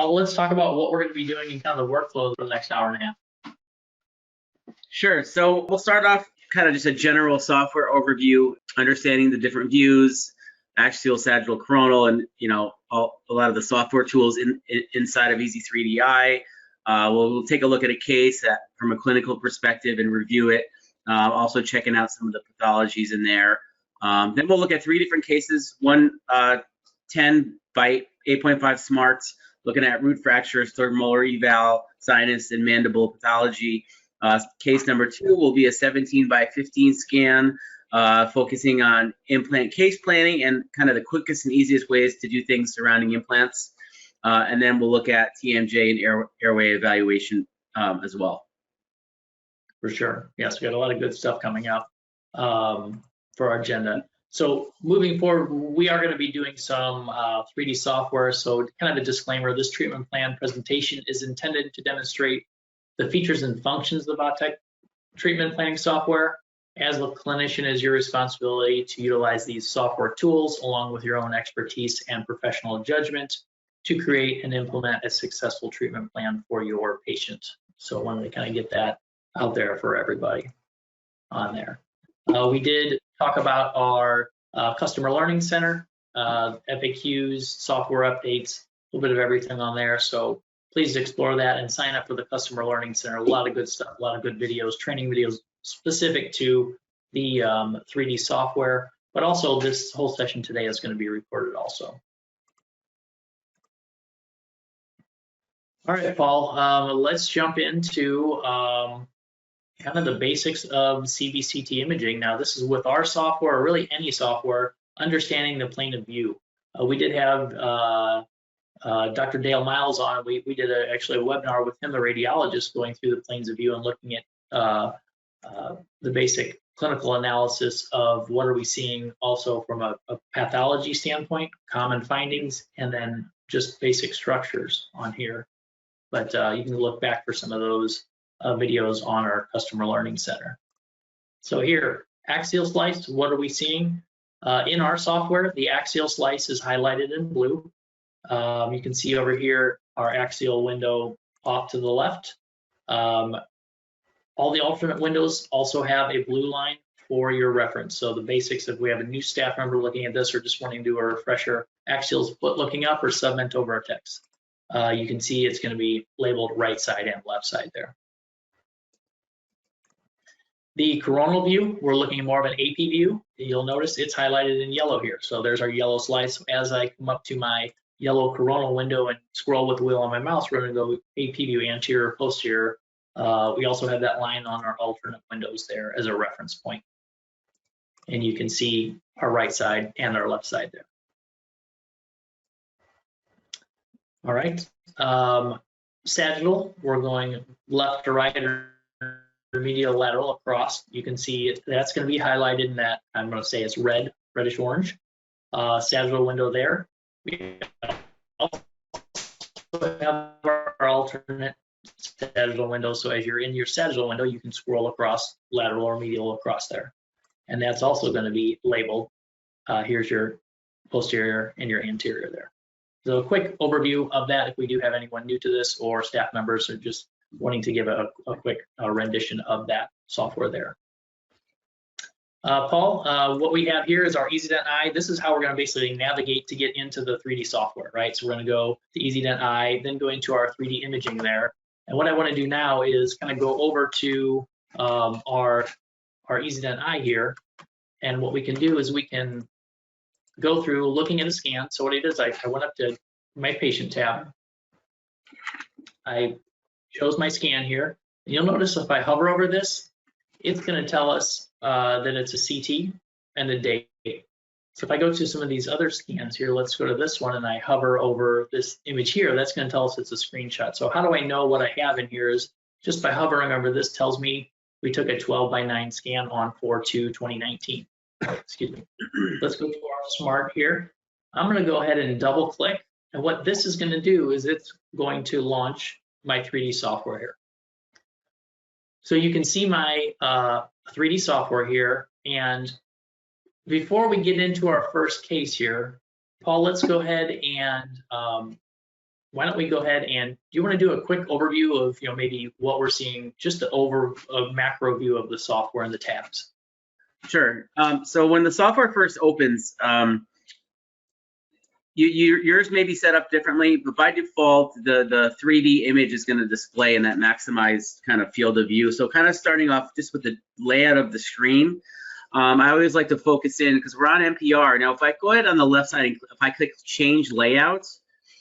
Paul, let's talk about what we're going to be doing in kind of the workflow for the next hour and a half. Sure. So we'll start off kind of just a general software overview, understanding the different views, axial, sagittal, coronal, and a lot of the software tools inside of Ez3D-i. We'll take a look at a case from a clinical perspective and review it. Also checking out some of the pathologies in there. Then we'll look at 3 different cases. One 10 by 8.5 smarts, looking at root fractures, third molar eval, sinus, and mandible pathology. Case number 2 will be a 17 by 15 scan, focusing on implant case planning and kind of the quickest and easiest ways to do things surrounding implants. And then we'll look at TMJ and airway evaluation as well. For sure. Yes, we got a lot of good stuff coming up for our agenda. So moving forward, we are going to be doing some 3D software. So kind of a disclaimer, this treatment plan presentation is intended to demonstrate the features and functions of the Vatech treatment planning software. As a clinician, it is your responsibility to utilize these software tools along with your own expertise and professional judgment to create and implement a successful treatment plan for your patient. So I wanted to kind of get that out there for everybody on there. We did talk about our customer learning center, FAQs, software updates, a little bit of everything on there. So please explore that and sign up for the customer learning center. A lot of good stuff, a lot of good videos, training videos specific to the 3D software, but also this whole session today is going to be recorded also. All right, Paul, let's jump into kind of the basics of CBCT imaging. Now, this is with our software, or really any software, understanding the plane of view. We did have Dr. Dale Miles on. We did actually a webinar with him, the radiologist, going through the planes of view and looking at the basic clinical analysis of what are we seeing also from a pathology standpoint, common findings, and then just basic structures on here. But you can look back for some of those videos on our customer learning center. So here, axial slice, what are we seeing? In our software, the axial slice is highlighted in blue. You can see over here our axial window off to the left. All the alternate windows also have a blue line for your reference. So the basics, if we have a new staff member looking at this or just wanting to do a refresher, axial's foot looking up or submental vertex. You can see it's going to be labeled right side and left side there. The coronal view, we're looking at more of an AP view. You'll notice it's highlighted in yellow here. So there's our yellow slice. As I come up to my yellow coronal window and scroll with the wheel on my mouse, we're going to go AP view, anterior, posterior. We also have that line on our alternate windows there as a reference point. And you can see our right side and our left side there. All right. Sagittal, we're going left to right or medial lateral across. You can see that's going to be highlighted in that, I'm going to say it's red, reddish orange. Sagittal window there. We also have our alternate sagittal window. So as you're in your sagittal window, you can scroll across lateral or medial across there. And that's also going to be labeled. Here's your posterior and your anterior there. So a quick overview of that if we do have anyone new to this or staff members are just wanting to give a quick rendition of that software there. Paul, what we have here is our Ez3D-i. This is how we're going to basically navigate to get into the 3D software, right? So we're going to go to Ez3D-i, then go into our 3D imaging there. And what I want to do now is kind of go over to our Ez3D-i here. And what we can do is we can go through looking at a scan. So what it is, I went up to my patient tab. I chose my scan here. You'll notice if I hover over this, it's going to tell us that it's a CT and the date. So if I go to some of these other scans here, let's go to this one and I hover over this image here, that's going to tell us it's a screenshot. So how do I know what I have in here is just by hovering over this tells me we took a 12:9 scan on 4/2/2019. Excuse me. Let's go to our smart here. I'm going to go ahead and double click. And what this is going to do is it's going to launch my 3D software here. So you can see my 3D software here. And before we get into our first case here, Paul, let's go ahead and why don't we go ahead and, do you want to do a quick overview of, maybe what we're seeing, just a macro view of the software and the tabs? Sure. So when the software first opens, yours may be set up differently, but by default, the 3D image is going to display in that maximized kind of field of view. So kind of starting off just with the layout of the screen, I always like to focus in, because we're on MPR. Now, if I go ahead on the left side, if I click Change Layout,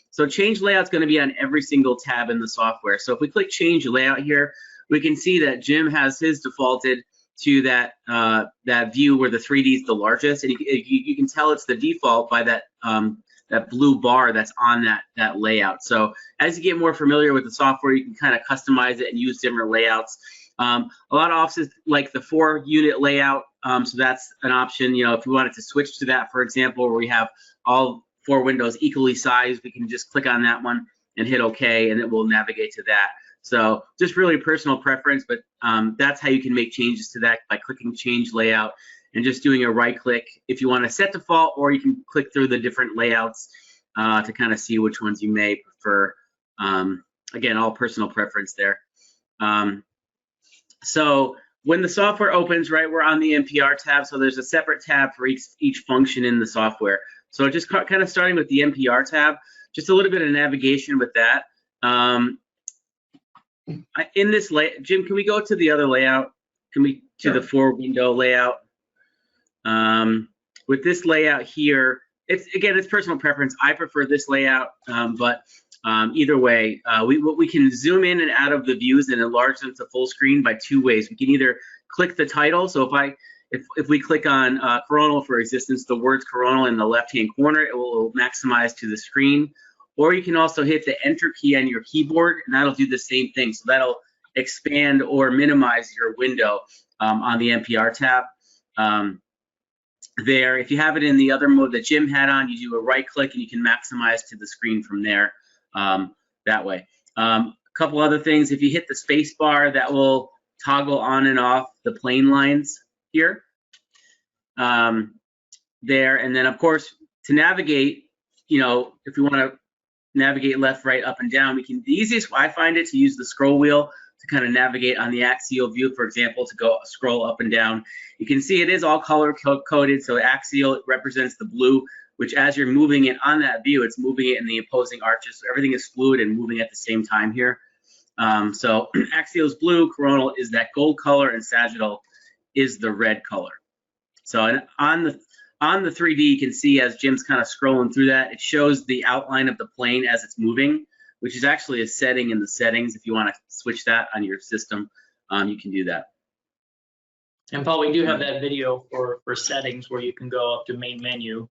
so Change Layout is going to be on every single tab in the software. So if we click Change Layout here, we can see that Jim has his defaulted to that view where the 3D is the largest, and you can tell it's the default by that that blue bar that's on that layout. So as you get more familiar with the software, you can kind of customize it and use different layouts. A lot of offices like the 4-unit layout, so that's an option. If you wanted to switch to that, for example, where we have all 4 windows equally sized, we can just click on that one and hit OK, and it will navigate to that. So just really personal preference, but that's how you can make changes to that, by clicking Change Layout and just doing a right click if you want to set default, or you can click through the different layouts to kind of see which ones you may prefer. Again, all personal preference there. So when the software opens, right, we're on the NPR tab, so there's a separate tab for each function in the software. So just kind of starting with the NPR tab, just a little bit of navigation with that. In this Jim, can we go to the other layout? Can we to the 4-window layout? With this layout here, it's personal preference. I prefer this layout, but either way, we can zoom in and out of the views and enlarge them to full screen by 2 ways. We can either click the title. So if we click on coronal for existence, the words coronal in the left-hand corner, it will maximize to the screen. Or you can also hit the Enter key on your keyboard, and that'll do the same thing. So that'll expand or minimize your window on the NPR tab. There, if you have it in the other mode that Jim had on, you do a right click and you can maximize to the screen from there that way. A couple other things, if you hit the space bar, that will toggle on and off the plane lines here. There, and then of course, to navigate, if we want to navigate left, right, up, and down, the easiest I find it to use the scroll wheel to kind of navigate on the axial view, for example, to go scroll up and down. You can see it is all color coded, so axial represents the blue, which as you're moving it on that view, it's moving it in the opposing arches, so everything is fluid and moving at the same time here. So axial is blue, coronal is that gold color, and sagittal is the red color. So on the 3D, you can see as Jim's kind of scrolling through that, it shows the outline of the plane as it's moving, which is actually a setting in the settings. If you want to switch that on your system, you can do that. And Paul, we do have that video for settings where you can go up to main menu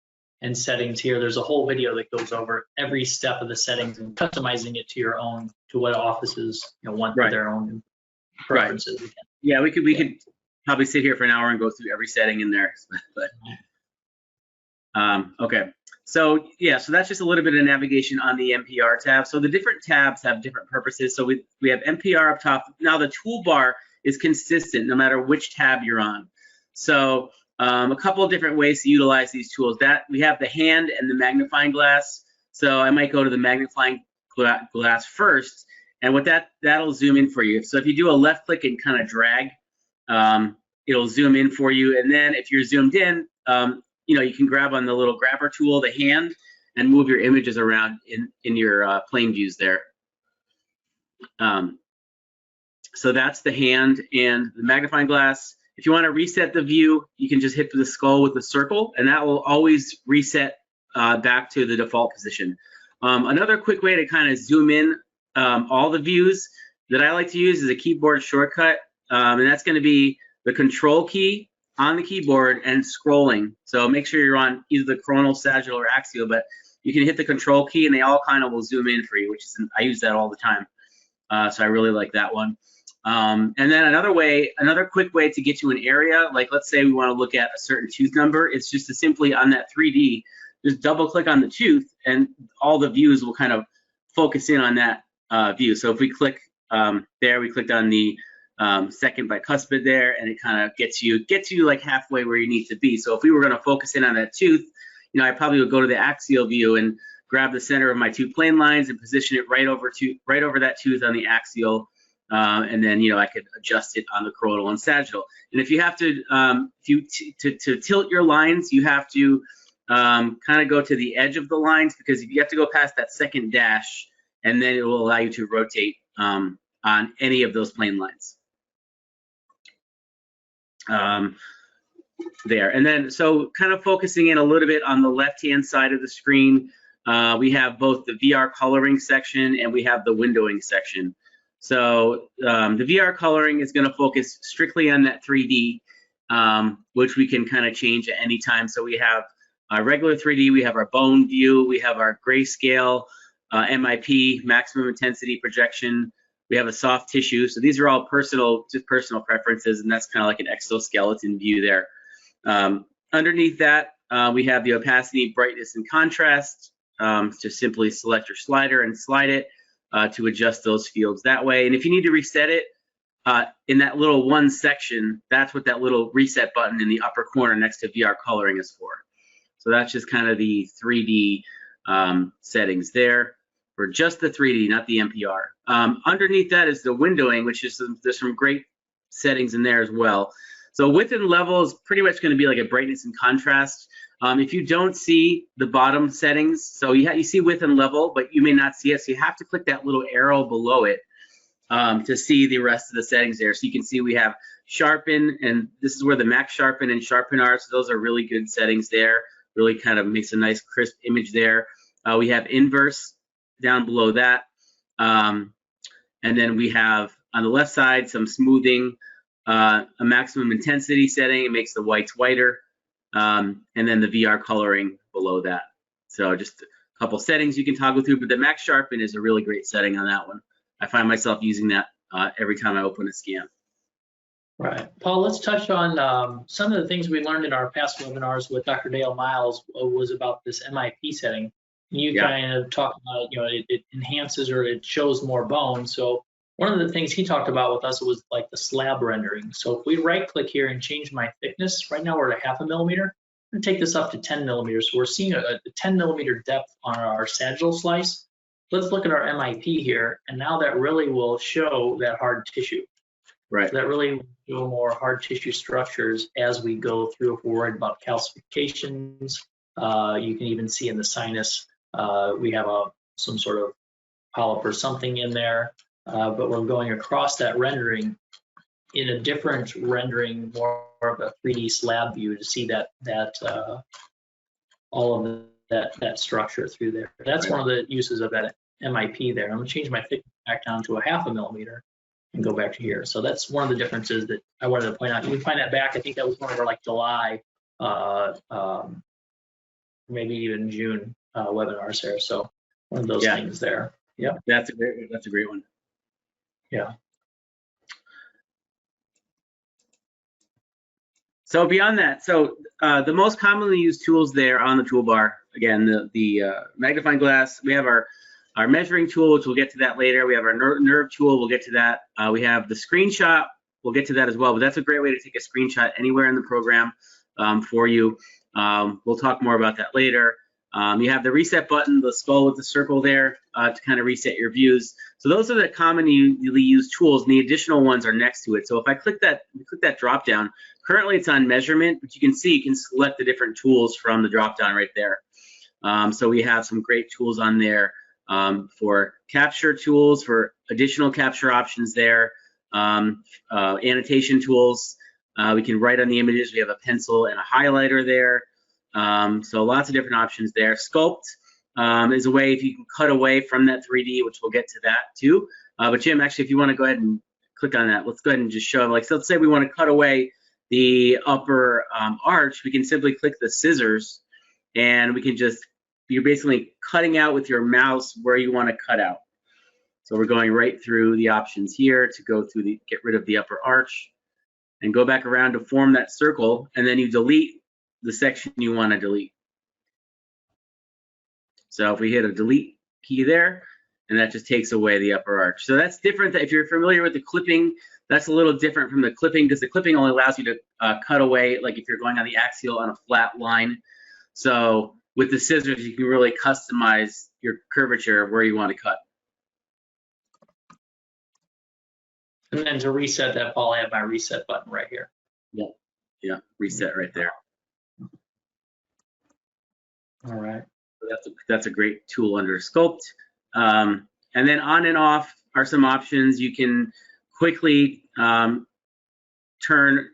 and settings here. There's a whole video that goes over every step of the settings and customizing it to your own, to what offices want for their own preferences. Right. Yeah, we could probably sit here for an hour and go through every setting in there. But okay, so yeah, so that's just a little bit of navigation on the NPR tab. So the different tabs have different purposes. So we have NPR up top. Now the toolbar is consistent no matter which tab you're on. So a couple of different ways to utilize these tools. That we have the hand and the magnifying glass. So I might go to the magnifying glass first, and with that'll zoom in for you. So if you do a left click and kind of drag, it'll zoom in for you. And then if you're zoomed in, you can grab on the little grabber tool, the hand, and move your images around in your plane views there. So that's the hand and the magnifying glass. If you want to reset the view, you can just hit the skull with the circle, and that will always reset back to the default position. Another quick way to kind of zoom in all the views that I like to use is a keyboard shortcut, and that's going to be the control key on the keyboard and scrolling. So make sure you're on either the coronal, sagittal, or axial, but you can hit the control key and they all kind of will zoom in for you, which is, I use that all the time. So I really like that one. And then another quick way to get to an area, like let's say we want to look at a certain tooth number, it's just to simply on that 3D, just double click on the tooth and all the views will kind of focus in on that view. So if we click there, we clicked on the second bicuspid there, and it kind of gets you like halfway where you need to be. So if we were going to focus in on that tooth, I probably would go to the axial view and grab the center of my two plane lines and position it right over that tooth on the axial, and then I could adjust it on the coronal and sagittal. And if you have to, to tilt your lines, you have to kind of go to the edge of the lines, because you have to go past that second dash, and then it will allow you to rotate on any of those plane lines. There, and then so kind of focusing in a little bit on the left-hand side of the screen, we have both the VR coloring section and we have the windowing section. So the VR coloring is going to focus strictly on that 3D, which we can kind of change at any time. So we have our regular 3D, we have our bone view, we have our grayscale, MIP, maximum intensity projection, we have a soft tissue. So these are all just personal preferences, and that's kind of like an exoskeleton view there. Underneath that, we have the opacity, brightness, and contrast. Just simply select your slider and slide it to adjust those fields that way. And if you need to reset it, in that little one section, that's what that little reset button in the upper corner next to VR coloring is for. So that's just kind of the 3D settings there for just the 3D, not the MPR. Underneath that is the windowing, which is there's some great settings in there as well. So width and level is pretty much going to be like a brightness and contrast. If you don't see the bottom settings, so you see width and level, but you may not see it, so you have to click that little arrow below it to see the rest of the settings there. So you can see we have sharpen, and this is where the max sharpen and sharpen are. So those are really good settings there. Really kind of makes a nice crisp image there. We have inverse down below that. And then we have on the left side some smoothing, a maximum intensity setting. It makes the whites whiter. And then the VR coloring below that. So just a couple settings you can toggle through, but the max sharpen is a really great setting on that one. I find myself using that every time I open a scan. Right. Paul, let's touch on some of the things we learned in our past webinars with Dr. Dale Miles was about this MIP setting. You kind of talked about, it enhances or it shows more bone. So one of the things he talked about with us was like the slab rendering. So if we right click here and change my thickness, right now we're at 0.5 millimeter. I'm gonna take this up to 10 millimeters. So we're seeing a 10 millimeter depth on our sagittal slice. Let's look at our MIP here. And now that really will show that hard tissue. Right. So that really will show more hard tissue structures as we go through. If we're worried about calcifications, you can even see in the sinus, we have some sort of polyp or something in there. But we're going across that rendering in a different rendering, more of a 3D slab view to see that all of that structure through there. That's one of the uses of that MIP there. I'm gonna change my thickness back down to 0.5 millimeter and go back to here. So that's one of the differences that I wanted to point out. You can find that back. I think that was one of our like July, maybe even June webinars there. So one of those things there. Yep. That's a great one. Yeah. So beyond that, so the most commonly used tools there on the toolbar, again, the magnifying glass, we have our measuring tool, which we'll get to that later. We have our nerve tool, we'll get to that. We have the screenshot, we'll get to that as well, but that's a great way to take a screenshot anywhere in the program for you. We'll talk more about that later. You have the reset button, the skull with the circle there to kind of reset your views. So those are the commonly used tools, and the additional ones are next to it. So if I click that drop down, currently it's on measurement, but you can see you can select the different tools from the drop down right there. So we have some great tools on there for capture tools, for additional capture options there, annotation tools. We can write on the images. We have a pencil and a highlighter there. So lots of different options there. Sculpt is a way if you can cut away from that 3D, which we'll get to that too. But Jim, actually, if you want to go ahead and click on that, let's go ahead and just show them. Like, so let's say we want to cut away the upper arch. We can simply click the scissors, and we can just, you're basically cutting out with your mouse where you want to cut out. So we're going right through the options here to go through the, get rid of the upper arch and go back around to form that circle, and then you delete the section you want to delete. So if we hit a delete key there, and that just takes away the upper arch. So that's different. If you're familiar with the clipping, that's a little different from the clipping, because the clipping only allows you to cut away, like if you're going on the axial on a flat line. So with the scissors, you can really customize your curvature of where you want to cut. And then to reset that, Paul, I have my reset button right here. Yeah, reset right there. All right. So that's a great tool under Sculpt. And then on and off are some options. You can quickly turn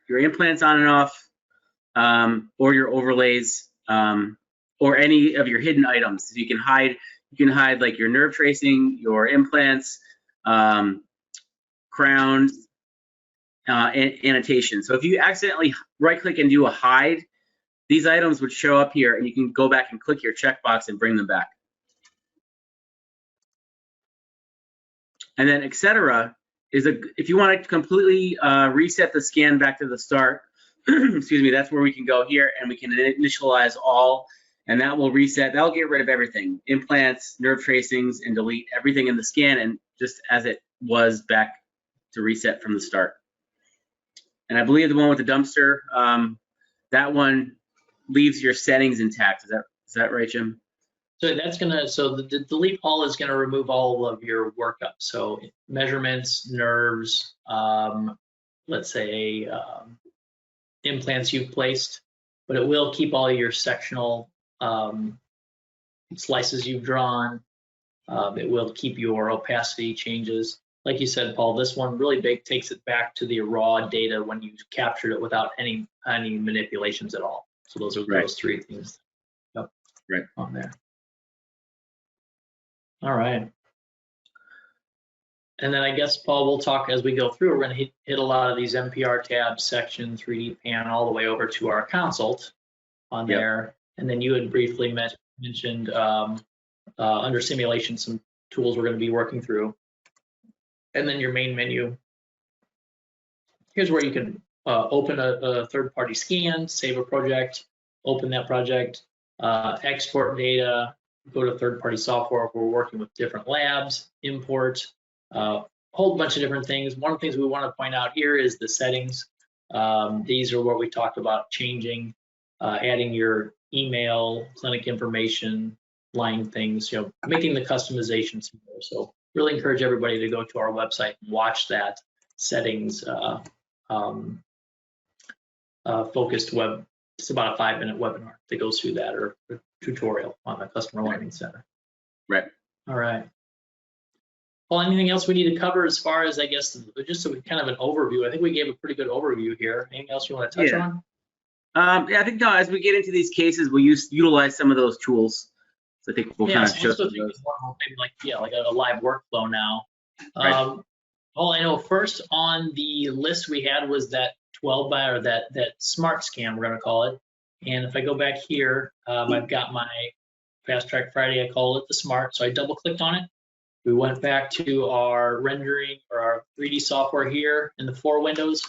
your implants on and off, or your overlays, or any of your hidden items. So you can hide like your nerve tracing, your implants, crowns, annotation. So if you accidentally right-click and do a hide, these items would show up here, and you can go back and click your checkbox and bring them back. And then etc. is if you want to completely reset the scan back to the start, excuse me, that's where we can go here and we can initialize all, and that will reset. That'll get rid of everything: implants, nerve tracings, and delete everything in the scan, and just as it was back to reset from the start. And I believe the one with the dumpster, that one leaves your settings intact. Is that right, Jim? So that's so the delete all is gonna remove all of your workup. So measurements, nerves, let's say implants you've placed, but it will keep all your sectional slices you've drawn. It will keep your opacity changes. Like you said, Paul, this one really big takes it back to the raw data when you captured it without any manipulations at all. So those are those three things on there. All right. And then I guess, Paul, we'll talk as we go through. We're going to hit a lot of these MPR tabs, section, 3D pan, all the way over to our consult on there. And then you had briefly mentioned under simulation some tools we're going to be working through. And then your main menu. Here's where you can open a third-party scan, save a project, open that project, export data, go to third-party software if we're working with different labs, import, a whole bunch of different things. One of the things we want to point out here is the settings. These are what we talked about changing, adding your email, clinic information, line things, making the customizations. So really encourage everybody to go to our website and watch that settings focused web. It's about a 5-minute webinar that goes through that, or a tutorial on the Customer Learning Center. Right. All right. Well, anything else we need to cover as far as, I guess, just so kind of an overview? I think we gave a pretty good overview here. Anything else you want to touch on? Yeah, I think as we get into these cases, we'll utilize some of those tools. So I think we'll kind of show some of those. Maybe like a live workflow now. All I know first on the list we had was that 12 by, or that smart scan, we're going to call it. And if I go back here, I've got my Fast Track Friday. I call it the smart. So I double clicked on it. We went back to our rendering or our 3D software here in the 4 windows.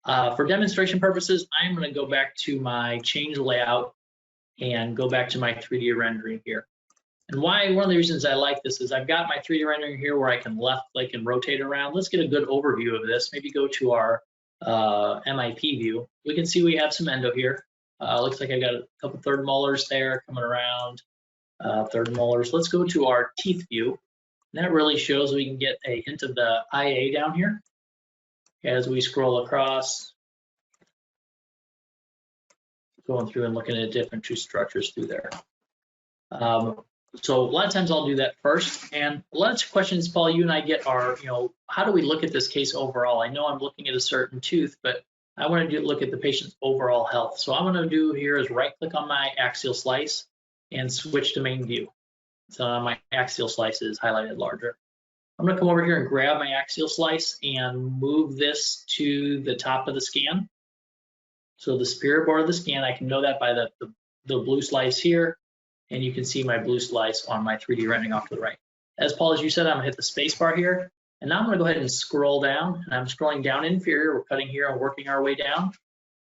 For demonstration purposes, I'm going to go back to my change layout and go back to my 3D rendering here. And one of the reasons I like this is I've got my 3D rendering here where I can left click and rotate around. Let's get a good overview of this. Maybe go to our MIP view. We can see we have some endo here. Looks like I got a couple third molars there coming around, third molars. Let's go to our teeth view. And that really shows we can get a hint of the IA down here as we scroll across, going through and looking at different tooth structures through there. So a lot of times I'll do that first. And a lot of questions, Paul, you and I get are, how do we look at this case overall? I know I'm looking at a certain tooth, but I want to look at the patient's overall health. So what I'm going to do here is right click on my axial slice and switch to main view. So my axial slice is highlighted larger. I'm going to come over here and grab my axial slice and move this to the top of the scan. So the superior border of the scan, I can know that by the blue slice here, and you can see my blue slice on my 3D rendering off to the right. As Paul, as you said, I'm going to hit the space bar here, and now I'm going to go ahead and scroll down, and I'm scrolling down inferior. We're cutting here and working our way down.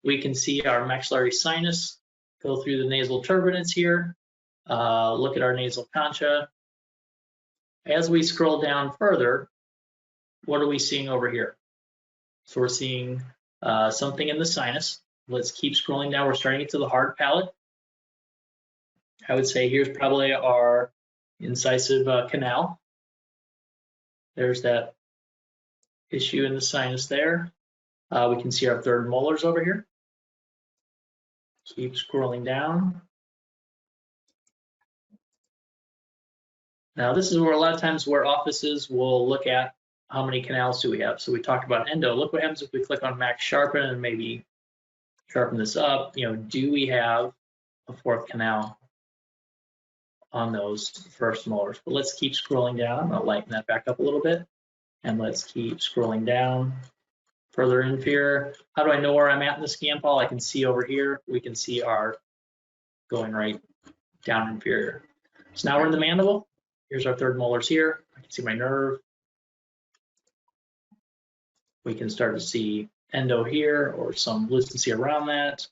We can see our maxillary sinus, go through the nasal turbinates here, look at our nasal concha. As we scroll down further, what are we seeing over here? So we're seeing something in the sinus. Let's keep scrolling down. We're starting to get to the hard palate. I would say here's probably our incisive canal. There's that issue in the sinus there. We can see our third molars over here. Keep scrolling down. Now this is where a lot of times where offices will look at how many canals do we have. So we talked about endo. Look what happens if we click on max sharpen and maybe sharpen this up. You know, do we have a fourth canal on those first molars? But let's keep scrolling down. I'm gonna lighten that back up a little bit. And let's keep scrolling down. Further inferior. How do I know where I'm at in the scan, Paul? I can see over here. We can see our going right down inferior. So now we're in the mandible. Here's our third molars here. I can see my nerve. We can start to see endo here or some lucency around that.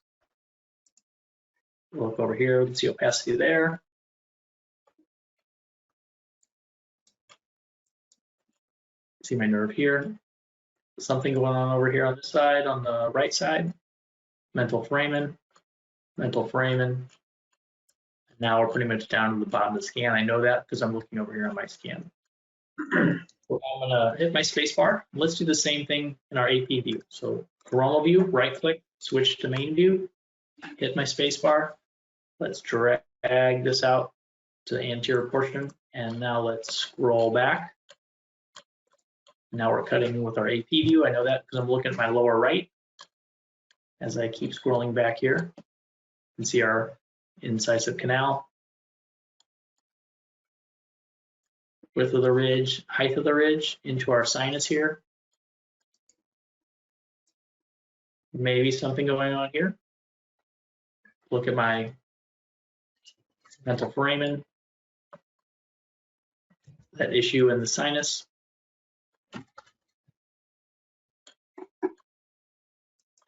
Look over here, we can see opacity there. See my nerve here. Something going on over here on this side, on the right side. Mental foramen, mental foramen. Now we're pretty much down to the bottom of the scan. I know that because I'm looking over here on my scan. So I'm gonna hit my space bar. Let's do the same thing in our AP view. So coronal view, right click, switch to main view, hit my space bar. Let's drag this out to the anterior portion. And now let's scroll back. Now we're cutting with our AP view. I know that because I'm looking at my lower right. As I keep scrolling back here, you can see our incisive canal. Width of the ridge, height of the ridge into our sinus here. Maybe something going on here. Look at my mental foramen. That issue in the sinus.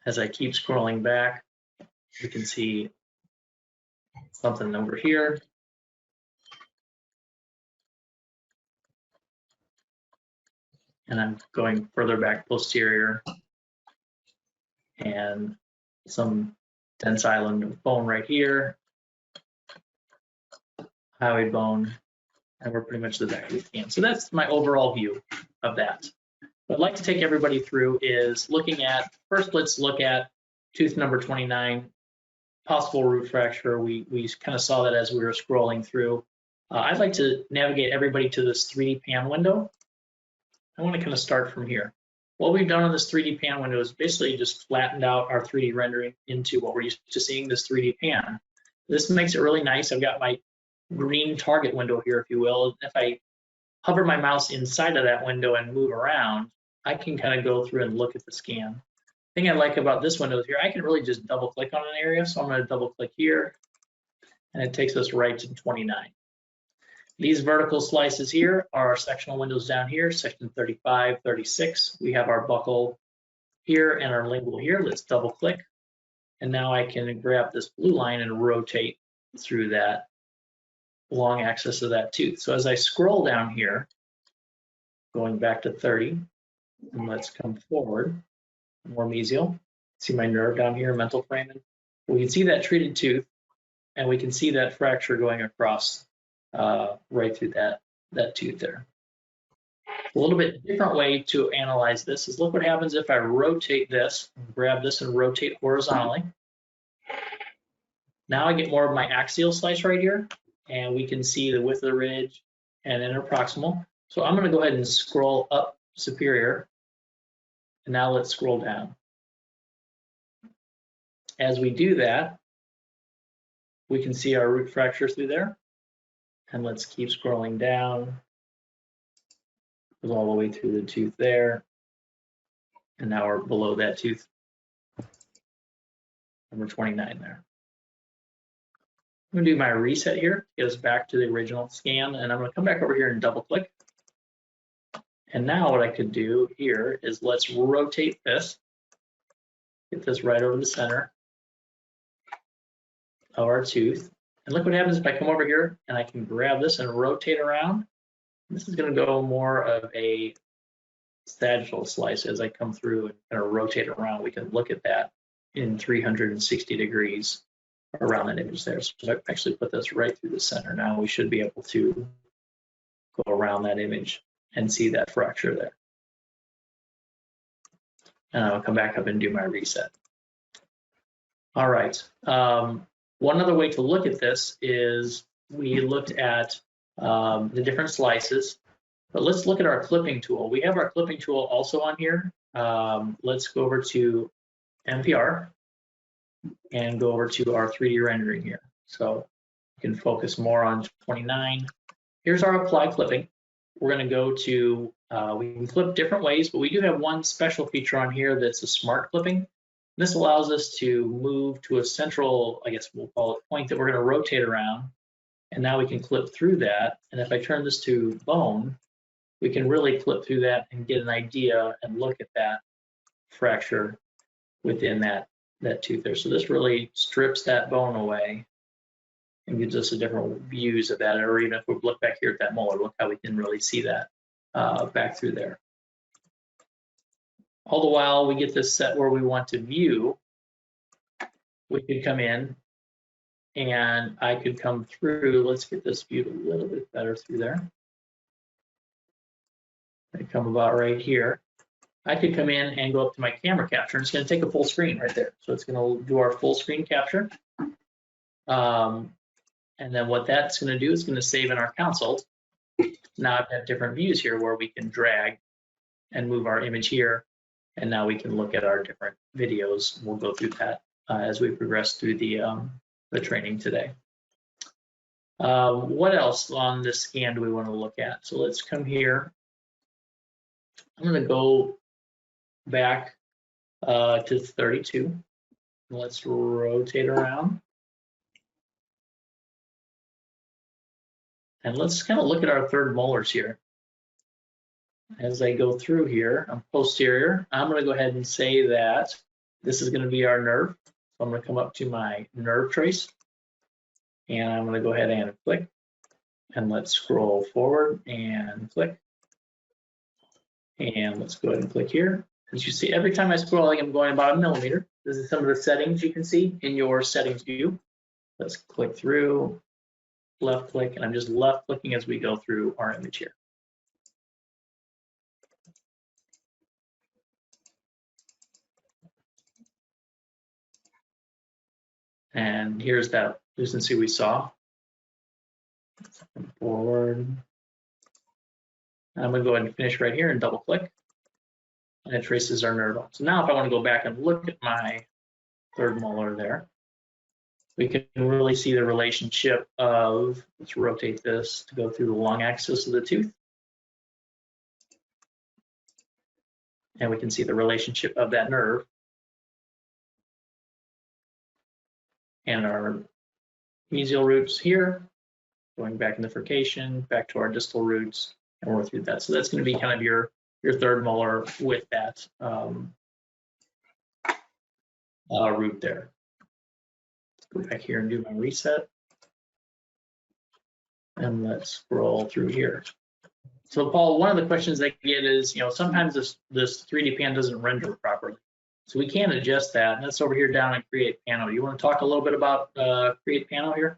As I keep scrolling back, you can see something over here. And I'm going further back posterior and some dense island bone right here, hyoid bone, and we're pretty much the back of the scan. So that's my overall view of that. What I'd like to take everybody through is looking at, first let's look at tooth number 29, possible root fracture. We kind of saw that as we were scrolling through. I'd like to navigate everybody to this 3D pan window. I want to kind of start from here. What we've done on this 3D pan window is basically just flattened out our 3D rendering into what we're used to seeing, this 3D pan. This makes it really nice. I've got my green target window here, if you will. If I hover my mouse inside of that window and move around, I can kind of go through and look at the scan. The thing I like about this window here, I can really just double click on an area. So I'm going to double click here and it takes us right to 29. These vertical slices here are our sectional windows down here, section 35, 36. We have our buccal here and our lingual here. Let's double click. And now I can grab this blue line and rotate through that long axis of that tooth. So as I scroll down here, going back to 30, and let's come forward, more mesial. See my nerve down here, mental foramen. We can see that treated tooth, and we can see that fracture going across right through that tooth there. A little bit different way to analyze this is look what happens if I rotate this, grab this and rotate horizontally. Now I get more of my axial slice right here, and we can see the width of the ridge and interproximal. So I'm going to go ahead and scroll up superior, and now let's scroll down. As we do that, we can see our root fracture through there. And let's keep scrolling down. Goes all the way through the tooth there. And now we're below that tooth. Number 29 there. I'm gonna do my reset here, get us back to the original scan, and I'm gonna come back over here and double click. And now what I could do here is let's rotate this, get this right over the center of our tooth. And look what happens if I come over here and I can grab this and rotate around. This is going to go more of a sagittal slice as I come through and kind of rotate around. We can look at that in 360 degrees around that image there. So if I actually put this right through the center now, we should be able to go around that image and see that fracture there. And I'll come back up and do my reset. All right. One other way to look at this is we looked at the different slices, but let's look at our clipping tool. We have our clipping tool also on here. Let's go over to MPR and go over to our 3D rendering here. So you can focus more on 29. Here's our apply clipping. We're going to go to, we can clip different ways, but we do have one special feature on here that's a smart clipping. This allows us to move to a central, I guess we'll call it, point that we're going to rotate around. And now we can clip through that. And if I turn this to bone, we can really clip through that and get an idea and look at that fracture within that tooth there. So this really strips that bone away and gives us a different views of that. Or even if we look back here at that molar, look how we can really see that back through there. All the while we get this set where we want to view, we could come in and I could come through. Let's get this viewed a little bit better through there. I come about right here. I could come in and go up to my camera capture, and it's going to take a full screen right there. So it's going to do our full screen capture. And then what that's going to do is going to save in our console. Now I've got different views here where we can drag and move our image here. And now we can look at our different videos. We'll go through that as we progress through the training today. What else on this scan do we want to look at? So let's come here. I'm going to go back to 32. Let's rotate around. And let's kind of look at our third molars here. As I go through here, I'm posterior. I'm going to go ahead and say that this is going to be our nerve. So I'm going to come up to my nerve trace. And I'm going to go ahead and click. And let's scroll forward and click. And let's go ahead and click here. As you see, every time I scroll, I'm going about 1 millimeter. This is some of the settings you can see in your settings view. Let's click through, left click, and I'm just left clicking as we go through our image here. And here's that lucency we saw. Forward. I'm going to go ahead and finish right here and double click. And it traces our nerve. So now if I want to go back and look at my third molar there, we can really see the relationship of, let's rotate this to go through the long axis of the tooth. And we can see the relationship of that nerve and our mesial roots here, going back in the furcation, back to our distal roots, and we're through that. So that's going to be kind of your third molar with that root there. Let's go back here and do my reset. And let's scroll through here. So Paul, one of the questions I get is, sometimes this 3D pan doesn't render properly. So we can adjust that, and that's over here down in Create Panel. You want to talk a little bit about Create Panel here?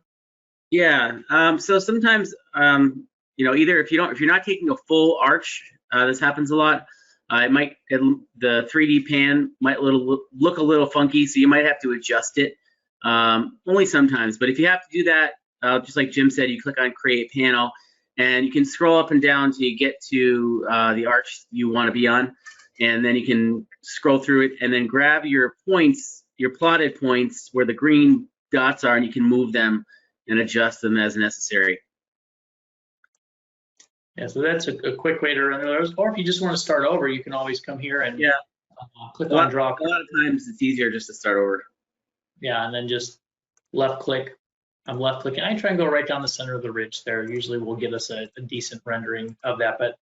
Yeah. So sometimes, either if you're not taking a full arch, this happens a lot. The 3D pan might look a little funky, so you might have to adjust it. Only sometimes, but if you have to do that, just like Jim said, you click on Create Panel, and you can scroll up and down till you get to the arch you want to be on, and then you can scroll through it and then grab your points, your plotted points where the green dots are, and you can move them and adjust them as necessary. Yeah, so that's a quick way to run those. Or if you just want to start over, you can always come here and click on draw. A lot of times it's easier just to start over. Yeah, and then just left click. I'm left clicking. I try and go right down the center of the ridge there. Usually will get us a decent rendering of that, but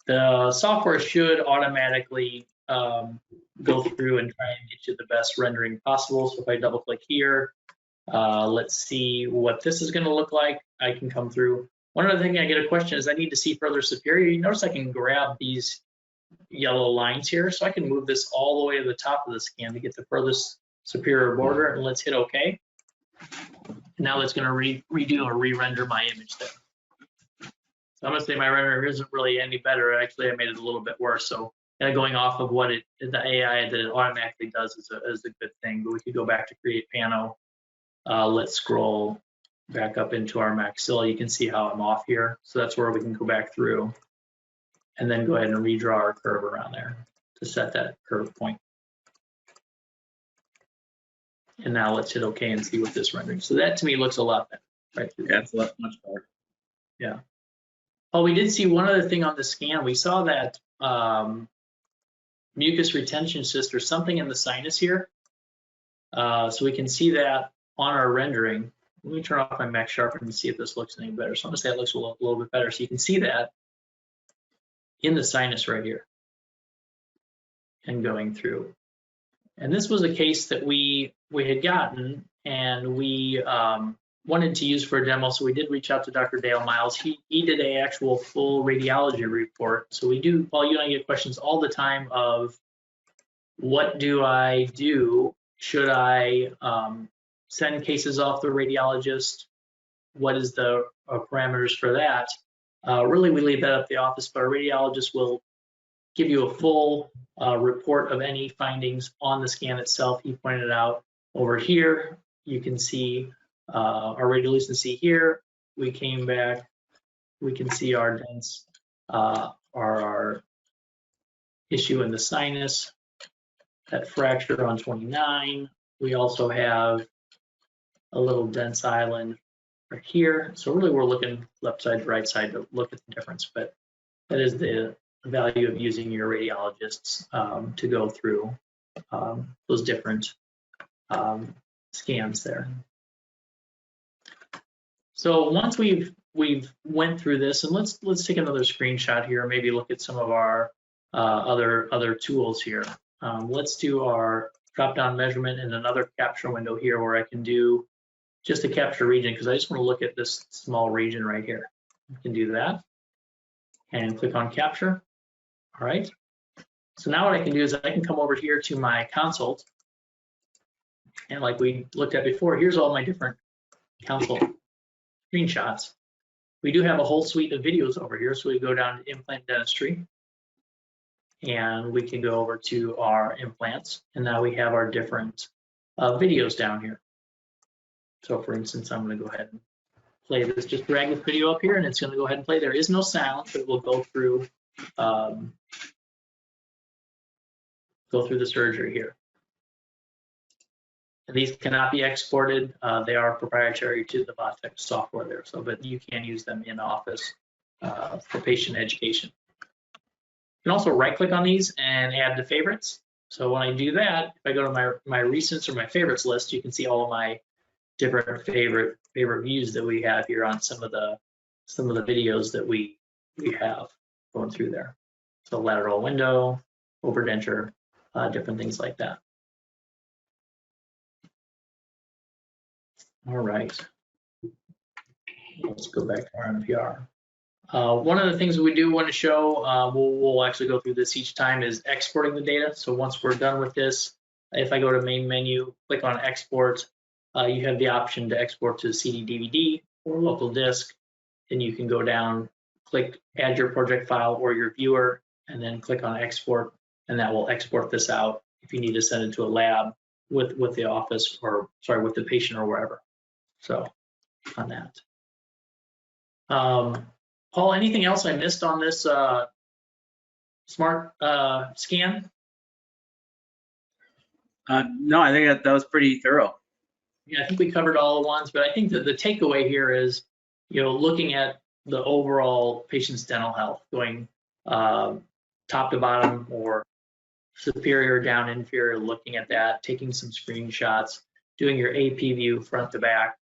the software should automatically go through and try and get you the best rendering possible. So if I double click here, let's see what this is going to look like. I can come through. One other thing I get a question is I need to see further superior. You notice I can grab these yellow lines here, so I can move this all the way to the top of the scan to get the furthest superior border, and let's hit OK. Now it's going to redo or re-render my image there. So I'm going to say my render isn't really any better. Actually, I made it a little bit worse. So going off of what the AI that it automatically does is a good thing. But we could go back to create pano. Let's scroll back up into our maxilla. You can see how I'm off here. So that's where we can go back through and then go ahead and redraw our curve around there to set that curve point. And now let's hit OK and see what this rendering. So that to me looks a lot better. Right through. Yeah, it's a lot much better. Yeah. Oh, we did see one other thing on the scan. We saw that mucus retention cyst or something in the sinus here. So we can see that on our rendering. Let me turn off my max sharpen and see if this looks any better. So I'm gonna say it looks a little bit better. So you can see that in the sinus right here and going through. And this was a case that we had gotten and we wanted to use for a demo. So we did reach out to Dr. Dale Miles. He did a actual full radiology report. So we do, Paul, you and I get questions all the time of what do I do? Should I send cases off the radiologist? What is the parameters for that? Really, we leave that up to the office, but our radiologist will give you a full report of any findings on the scan itself. He pointed out over here, you can see our radiolucency here. We came back, we can see our dense, our issue in the sinus, that fracture on 29. We also have a little dense island right here. So really we're looking left side to right side to look at the difference, but that is the value of using your radiologists to go through those different scans there. So once we've went through this, and let's take another screenshot here, maybe look at some of our other tools here. Let's do our drop-down measurement in another capture window here where I can do just a capture region because I just want to look at this small region right here. I can do that and click on capture. All right. So now what I can do is I can come over here to my consult, and like we looked at before, here's all my different consult screenshots. We do have a whole suite of videos over here, so we go down to implant dentistry, and we can go over to our implants, and now we have our different videos down here. So for instance, I'm going to go ahead and play this. Just drag this video up here, and it's going to go ahead and play. There is no sound, but it will go through the surgery here. And these cannot be exported. They are proprietary to the Vatech software there. So, but you can use them in office for patient education. You can also right-click on these and add to favorites. So when I do that, if I go to my recents or my favorites list, you can see all of my different favorite views that we have here on some of the videos that we have going through there. So lateral window, overdenture, different things like that. All right, let's go back to our NPR. One of the things we do want to show, we'll actually go through this each time, is exporting the data. So once we're done with this, if I go to main menu, click on export, you have the option to export to CD/DVD or local disk. Then you can go down, click add your project file or your viewer, and then click on export, and that will export this out if you need to send it to a lab with the office, or sorry, with the patient or wherever. So on that. Paul, anything else I missed on this smart scan? No, I think that was pretty thorough. Yeah, I think we covered all the ones, but I think that the takeaway here is, looking at the overall patient's dental health, going top to bottom or superior down inferior, looking at that, taking some screenshots, doing your AP view front to back,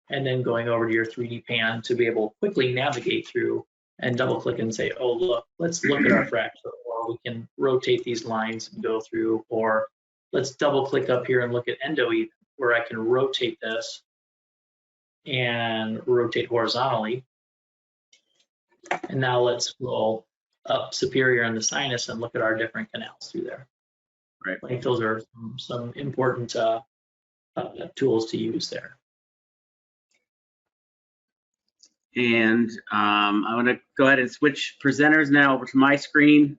and then going over to your 3D pan to be able to quickly navigate through and double click and say, oh, look, let's look at our fracture, or we can rotate these lines and go through, or let's double click up here and look at endo even, where I can rotate this and rotate horizontally. And now let's scroll up superior in the sinus and look at our different canals through there. Right. I think those are some important tools to use there. And I'm going to go ahead and switch presenters now over to my screen.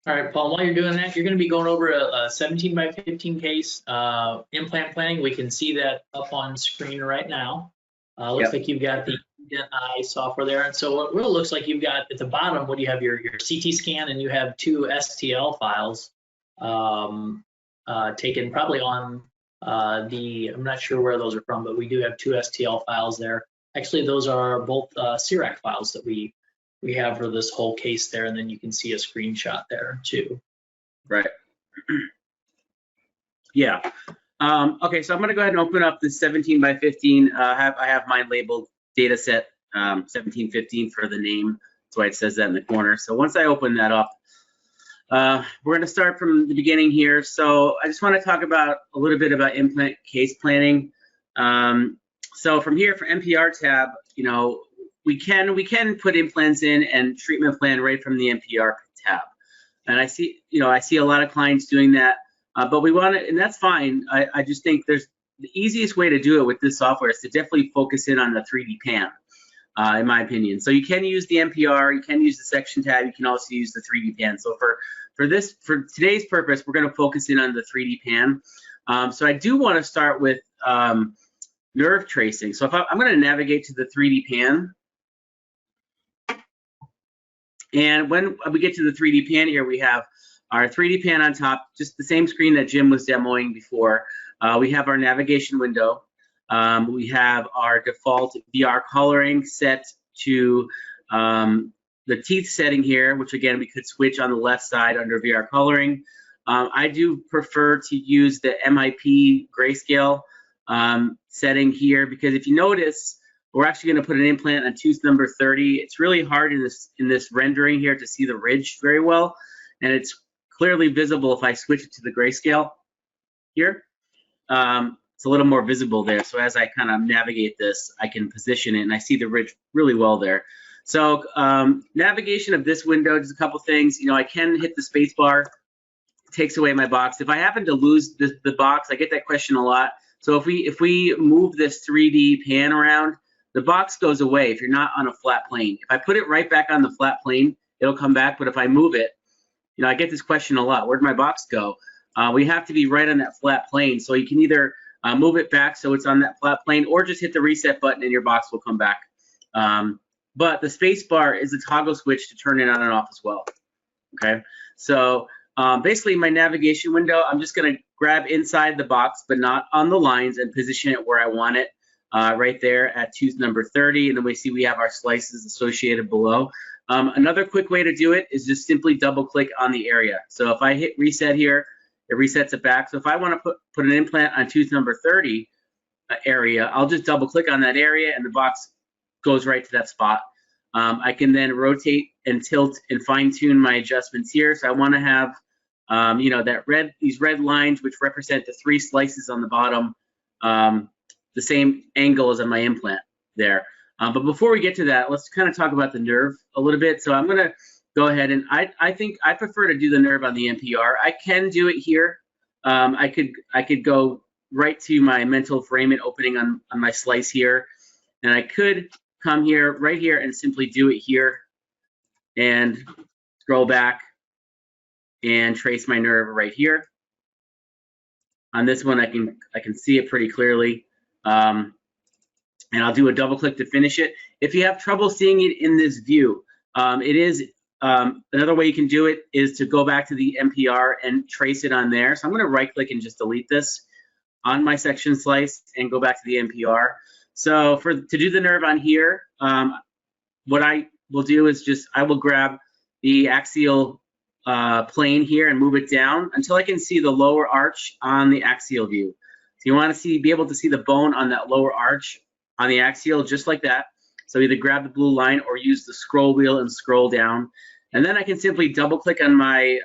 All right, Paul, while you're doing that, you're going to be going over a 17 by 15 case implant planning. We can see that up on screen right now. Looks like you've got the Ez3D-i software there. And so what it looks like, you've got at the bottom, what do you have? Your CT scan, and you have 2 STL files taken probably on I'm not sure where those are from, but we do have 2 STL files there. Actually, those are both CIRAC files that we have for this whole case there, and then you can see a screenshot there too. Right. Yeah. Okay, so I'm going to go ahead and open up this 17 by 15. I have mine labeled data set 1715 for the name. That's why it says that in the corner. So once I open that up, we're going to start from the beginning here. So I just want to talk about a little bit about implant case planning. So from here, for NPR tab, you know, we can put implants in and treatment plan right from the NPR tab. And I see a lot of clients doing that, but we want to, and that's fine. I just think there's the easiest way to do it with this software is to definitely focus in on the 3D pan, in my opinion. So you can use the NPR, you can use the section tab, you can also use the 3D pan. So for today's purpose, we're going to focus in on the 3D pan. So I do want to start with nerve tracing. So if I'm going to navigate to the 3D pan. And when we get to the 3D pan here, we have our 3D pan on top, just the same screen that Jim was demoing before. We have our navigation window. We have our default VR coloring set to the teeth setting here, which again, we could switch on the left side under VR coloring. I do prefer to use the MIP grayscale setting here, because if you notice, we're actually going to put an implant on tooth number 30. It's really hard in this rendering here to see the ridge very well, and it's clearly visible if I switch it to the grayscale here. It's a little more visible there. So as I kind of navigate this, I can position it, and I see the ridge really well there. So navigation of this window, just a couple things. You know, I can hit the space bar. It takes away my box. If I happen to lose the box, I get that question a lot. So if we move this 3D pan around, the box goes away if you're not on a flat plane. If I put it right back on the flat plane, it'll come back. But if I move it, you know, I get this question a lot. Where'd my box go? We have to be right on that flat plane. So you can either move it back so it's on that flat plane, or just hit the reset button and your box will come back. But the space bar is a toggle switch to turn it on and off as well. Okay, so basically my navigation window, I'm just going to grab inside the box, but not on the lines, and position it where I want it. Right there at tooth number 30, and then we see we have our slices associated below. Another quick way to do it is just simply double click on the area. So if I hit reset here, it resets it back. So if I want to put an implant on tooth number 30 area, I'll just double click on that area and the box goes right to that spot. I can then rotate and tilt and fine tune my adjustments here. So I want to have, you know, these red lines, which represent the 3 slices on the bottom, the same angle as on my implant there. But before we get to that, let's kind of talk about the nerve a little bit. So I'm going to go ahead, and I think I prefer to do the nerve on the NPR. I can do it here. I could go right to my mental foramen opening on my slice here, and I could come here, right here, and simply do it here, and scroll back and trace my nerve right here. On this one, I can see it pretty clearly. And I'll do a double click to finish it. If you have trouble seeing it in this view, another way you can do it is to go back to the NPR and trace it on there. So I'm going to right click and just delete this on my section slice and go back to the NPR. So to do the nerve on here, what I will do is I will grab the axial plane here and move it down until I can see the lower arch on the axial view. So you want to be able to see the bone on that lower arch on the axial, just like that. So either grab the blue line or use the scroll wheel and scroll down. And then I can simply double click on my,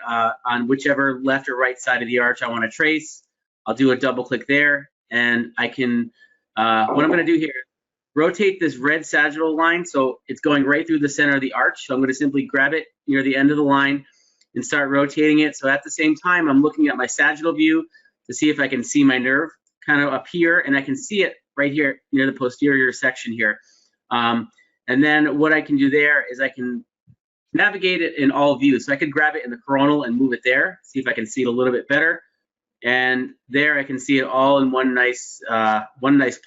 on whichever left or right side of the arch I want to trace. I'll do a double click there, and I can, what I'm going to do here, rotate this red sagittal line so it's going right through the center of the arch. So I'm going to simply grab it near the end of the line and start rotating it. So at the same time, I'm looking at my sagittal view to see if I can see my nerve kind of up here, and I can see it right here near the posterior section here. And then what I can do there is I can navigate it in all views. So I could grab it in the coronal and move it there, see if I can see it a little bit better. And there I can see it all in one nice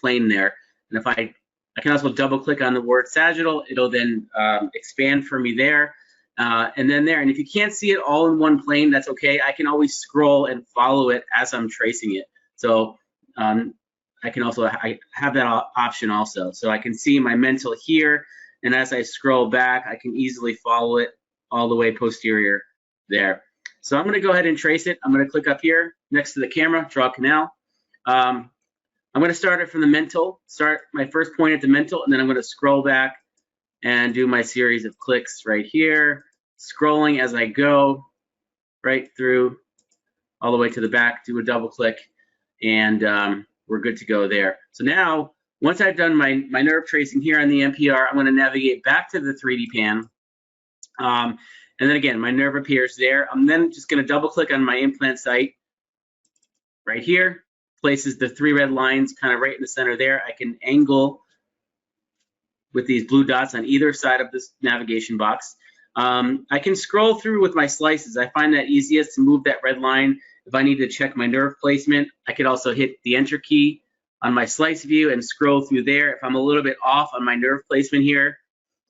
plane there. And if I can also double click on the word sagittal, it'll then expand for me there. And then there, and if you can't see it all in one plane, that's okay. I can always scroll and follow it as I'm tracing it. So I can also, I have that option also. So I can see my mental here, and as I scroll back, I can easily follow it all the way posterior there. So I'm gonna go ahead and trace it. I'm gonna click up here next to the camera, draw a canal. I'm gonna start it from the mental, start my first point at the mental, and then I'm gonna scroll back and do my series of clicks right here, scrolling as I go right through all the way to the back, do a double click, and we're good to go there. So now, once I've done my nerve tracing here on the MPR, I'm gonna navigate back to the 3D pan. And then again, my nerve appears there. I'm then just gonna double click on my implant site right here, places the 3 red lines kind of right in the center there. I can angle with these blue dots on either side of this navigation box. I can scroll through with my slices. I find that easiest to move that red line. If I need to check my nerve placement, I could also hit the enter key on my slice view and scroll through there. If I'm a little bit off on my nerve placement here,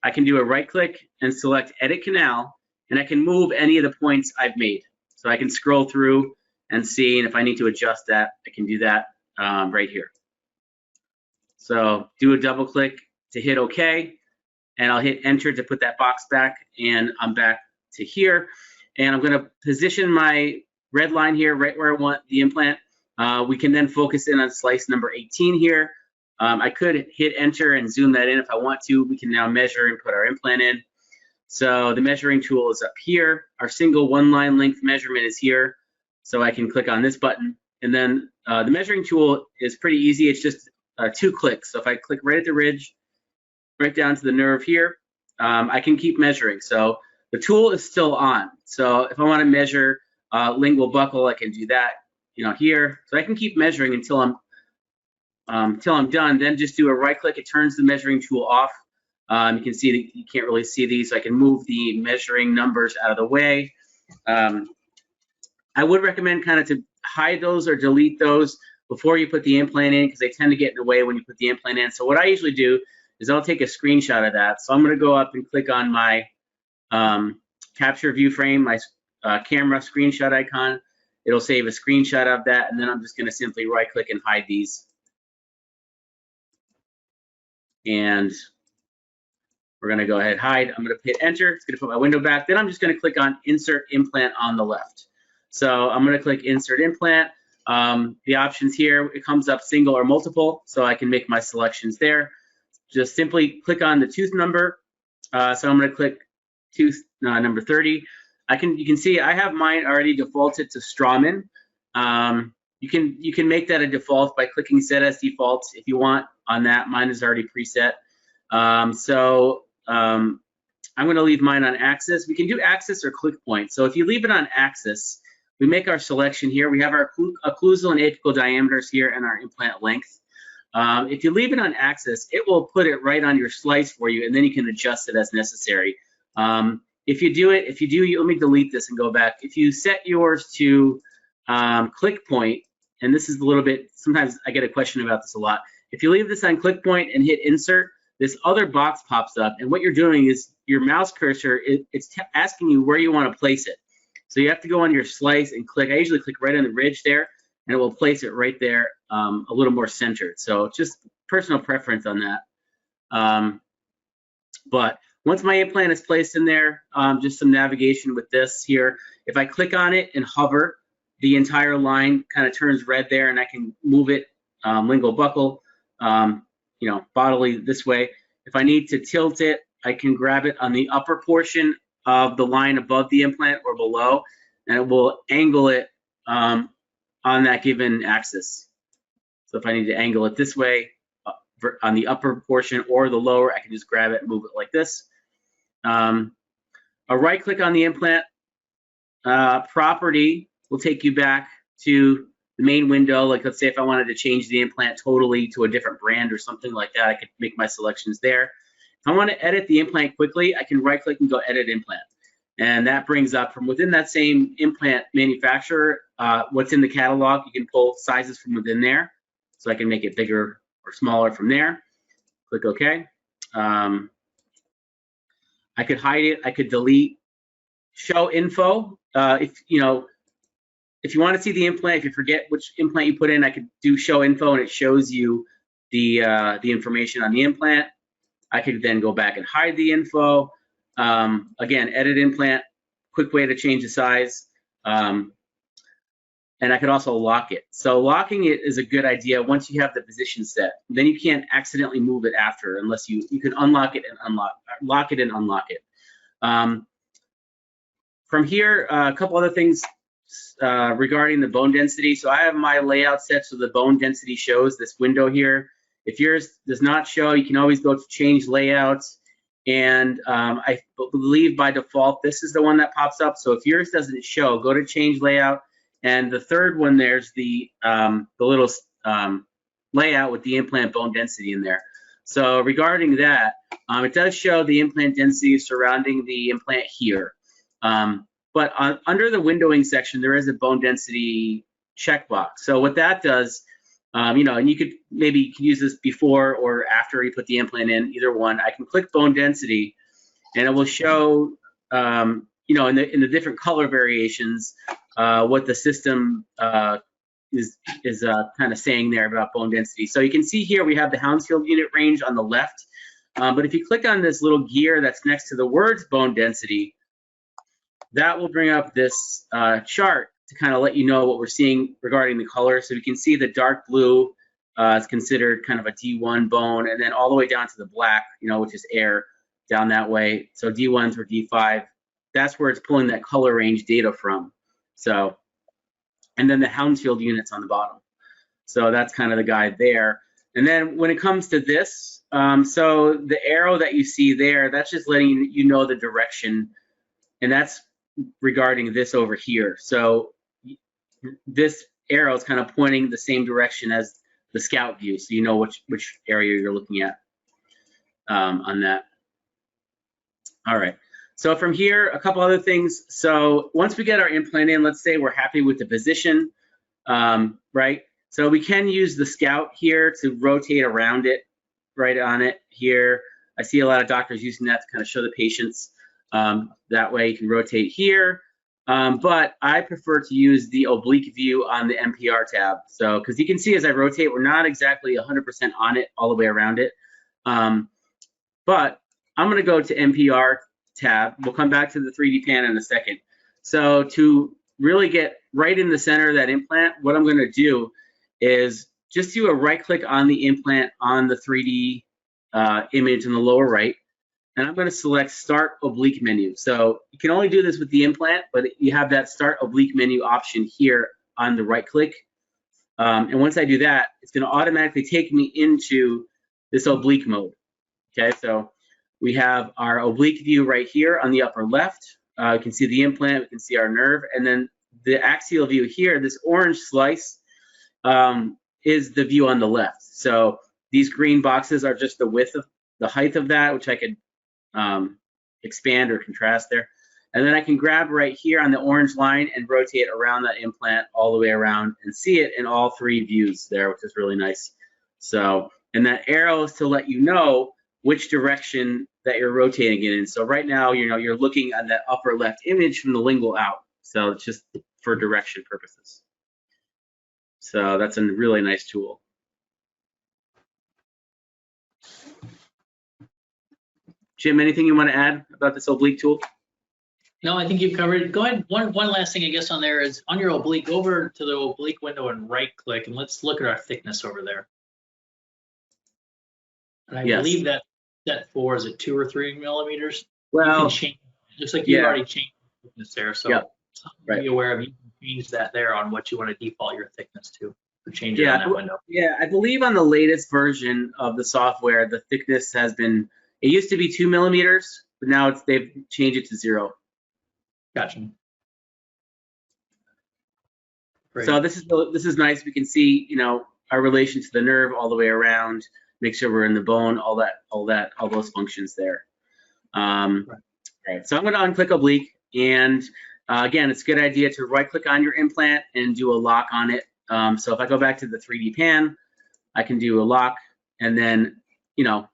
I can do a right click and select edit canal, and I can move any of the points I've made. So I can scroll through and see, and if I need to adjust that, I can do that right here. So do a double click to hit OK, and I'll hit enter to put that box back, and I'm back to here. And I'm gonna position my red line here right where I want the implant. We can then focus in on slice number 18 here. I could hit enter and zoom that in if I want to. We can now measure and put our implant in. So the measuring tool is up here. Our single 1-line length measurement is here. So I can click on this button. And then the measuring tool is pretty easy. It's just 2 clicks. So if I click right at the ridge, right down to the nerve here, I can keep measuring. So the tool is still on. So if I want to measure lingual buccal, I can do that, here. So I can keep measuring until I'm done. Then just do a right click. It turns the measuring tool off. You can see that you can't really see these. So I can move the measuring numbers out of the way. I would recommend kind of to hide those or delete those before you put the implant in, because they tend to get in the way when you put the implant in. So what I usually do is I'll take a screenshot of that. So I'm going to go up and click on my capture view frame, my camera screenshot icon. It'll save a screenshot of that, and then I'm just going to simply right click and hide these. And we're going to go ahead, hide. I'm going to hit enter. It's going to put my window back. Then I'm just going to click on insert implant on the left. So I'm going to click insert implant. The options here, it comes up single or multiple, so I can make my selections there. Just simply click on the tooth number. So I'm going to click tooth number 30. You can see I have mine already defaulted to Strawman. You can make that a default by clicking set as default if you want on that. Mine is already preset. I'm going to leave mine on axis. We can do axis or click point. So if you leave it on axis, we make our selection here. We have our occlusal and apical diameters here and our implant length. If you leave it on axis, it will put it right on your slice for you, and then you can adjust it as necessary. If you do, let me delete this and go back. If you set yours to click point, and this is a little bit, sometimes I get a question about this a lot. If you leave this on click point and hit insert, this other box pops up, and what you're doing is your mouse cursor, it's asking you where you want to place it. So you have to go on your slice and click. I usually click right on the ridge there, and it will place it right there, a little more centered. So just personal preference on that. But once my implant is placed in there, just some navigation with this here. If I click on it and hover, the entire line kind of turns red there, and I can move it lingual buccal, bodily this way. If I need to tilt it, I can grab it on the upper portion of the line above the implant or below, and it will angle it on that given axis. So if I need to angle it this way on the upper portion or the lower, I can just grab it and move it like this. A right click on the implant property will take you back to the main window. Like let's say if I wanted to change the implant totally to a different brand or something like that, I could make my selections there. If I want to edit the implant quickly, I can right click and go edit implant. And that brings up from within that same implant manufacturer, what's in the catalog. You can pull sizes from within there. So I can make it bigger or smaller from there. Click OK. I could hide it. I could delete. Show info. If you want to see the implant, if you forget which implant you put in, I could do show info, and it shows you the information on the implant. I could then go back and hide the info. Again, edit implant, quick way to change the size. And I could also lock it. So locking it is a good idea once you have the position set. Then you can't accidentally move it after, unless you can unlock it and lock it and unlock it. From here, a couple other things regarding the bone density. So I have my layout set so the bone density shows this window here. If yours does not show, you can always go to change layouts. And I believe by default, this is the one that pops up. So if yours doesn't show, go to change layout. And the third one, there's the little layout with the implant bone density in there. So regarding that, it does show the implant density surrounding the implant here. But under the windowing section, there is a bone density checkbox. So what that does, and you could maybe use this before or after you put the implant in, either one. I can click bone density, and it will show, in the different color variations, what the system is kind of saying there about bone density. So you can see here we have the Hounsfield unit range on the left. But if you click on this little gear that's next to the words bone density, that will bring up this chart to kind of let you know what we're seeing regarding the color. So we can see the dark blue is considered kind of a D1 bone, and then all the way down to the black, which is air, down that way. So D1 through D5, that's where it's pulling that color range data from. So, and then the Hounsfield units on the bottom. So that's kind of the guide there. And then when it comes to this, so the arrow that you see there, that's just letting you know the direction, and that's regarding this over here. So this arrow is kind of pointing the same direction as the scout view, so you know which area you're looking at on that. All right. So from here, a couple other things. So once we get our implant in, let's say we're happy with the position, right? So we can use the scout here to rotate around it, right on it here. I see a lot of doctors using that to kind of show the patients. That way you can rotate here. But I prefer to use the oblique view on the MPR tab. So, because you can see as I rotate, we're not exactly 100% on it all the way around it. But I'm going to go to MPR tab. We'll come back to the 3D pan in a second. So to really get right in the center of that implant, what I'm going to do is just do a right click on the implant on the 3D image in the lower right. And I'm going to select Start Oblique Menu. So you can only do this with the implant, but you have that Start Oblique Menu option here on the right click. And once I do that, it's going to automatically take me into this oblique mode. Okay, so we have our oblique view right here on the upper left. You can see the implant, we can see our nerve, and then the axial view here, this orange slice, is the view on the left. So these green boxes are just the width of the height of that, which I could expand or contrast there. And then I can grab right here on the orange line and rotate around that implant all the way around and see it in all three views there, which is really nice. So, and that arrow is to let you know which direction that you're rotating it in. So right now, you're looking at that upper left image from the lingual out. So it's just for direction purposes. So that's a really nice tool. Jim, anything you want to add about this oblique tool? No, I think you've covered it. Go ahead. One last thing I guess on there is on your oblique, go over to the oblique window and right click, and let's look at our thickness over there. And I believe that set 4 is it 2 or 3 millimeters? Well, you can change, just like you've already changed the thickness there. So be aware of, you can change that there on what you want to default your thickness to change it on that window. Yeah, I believe on the latest version of the software, the thickness has been, it used to be 2 millimeters, but now they've changed it to 0. Gotcha. Great. So this is nice. We can see, you know, our relation to the nerve all the way around, make sure we're in the bone, all those functions there. Right. So I'm going to unclick oblique, and again, it's a good idea to right-click on your implant and do a lock on it. So if I go back to the 3D pan, I can do a lock, and then, you know,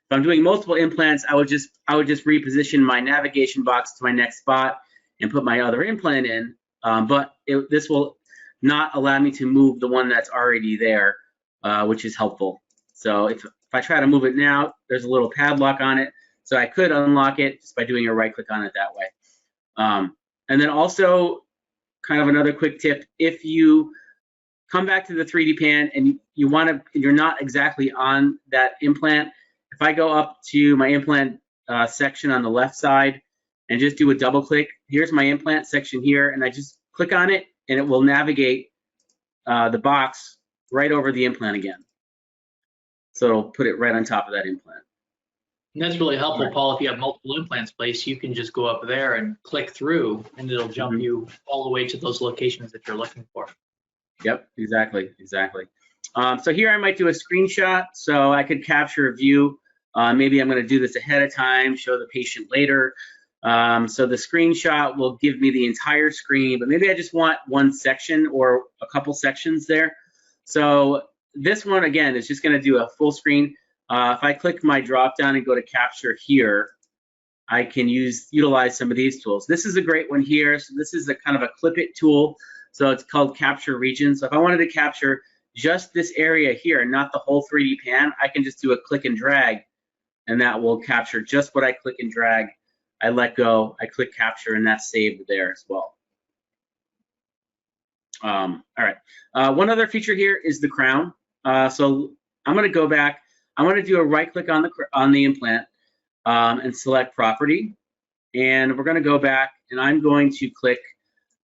if I'm doing multiple implants, I would just reposition my navigation box to my next spot and put my other implant in. But this will not allow me to move the one that's already there, which is helpful. So if I try to move it now, there's a little padlock on it. So I could unlock it just by doing a right click on it that way. And then also, kind of another quick tip, if you come back to the 3D pan and you're not exactly on that implant, if I go up to my implant section on the left side and just do a double click, here's my implant section here, and I just click on it and it will navigate the box right over the implant again. So it'll put it right on top of that implant. And that's really helpful, Right. Paul. If you have multiple implants placed, you can just go up there and click through, and it'll jump you all the way to those locations that you're looking for. Yep, exactly. So here I might do a screenshot so I could capture a view. Maybe I'm going to do this ahead of time, show the patient later. So the screenshot will give me the entire screen, but maybe I just want one section or a couple sections there. So this one, again, is just going to do a full screen. If I click my drop down and go to capture here, I can utilize some of these tools. This is a great one here. So this is a kind of a clip it tool. So it's called capture region. So if I wanted to capture just this area here and not the whole 3D pan, I can just do a click and drag, and that will capture just what I click and drag. I let go, I click capture, and that's saved there as well. All right, one other feature here is the crown. So I'm going to go back. I'm going to do a right click on the implant and select property, and we're going to go back, and I'm going to click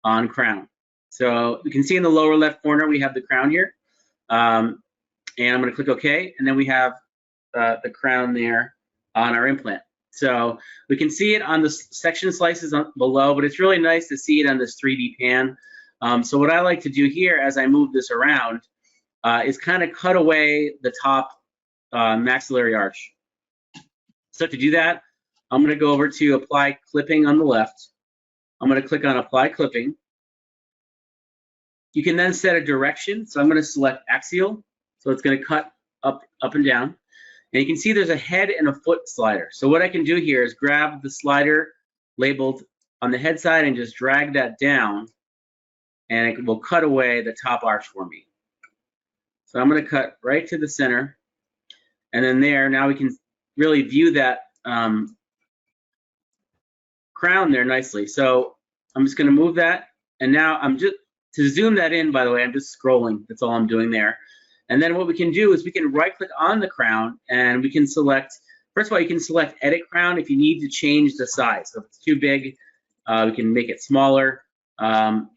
on crown. So you can see in the lower left corner we have the crown here, and I'm going to click OK, and then we have the crown there on our implant. So we can see it on the section slices below, but it's really nice to see it on this 3D pan. So what I like to do here as I move this around is kind of cut away the top maxillary arch. So to do that, I'm going to go over to apply clipping on the left. I'm going to click on apply clipping. You can then set a direction. So I'm going to select axial. So it's going to cut up and down. And you can see there's a head and a foot slider. So what I can do here is grab the slider labeled on the head side and just drag that down, and it will cut away the top arch for me. So I'm going to cut right to the center, and then there, now we can really view that crown there nicely. So I'm just going to move that, and now to zoom that in, by the way, I'm just scrolling. That's all I'm doing there. And then what we can do is we can right click on the crown, and we can select, first of all, you can select edit crown if you need to change the size. So if it's too big, we can make it smaller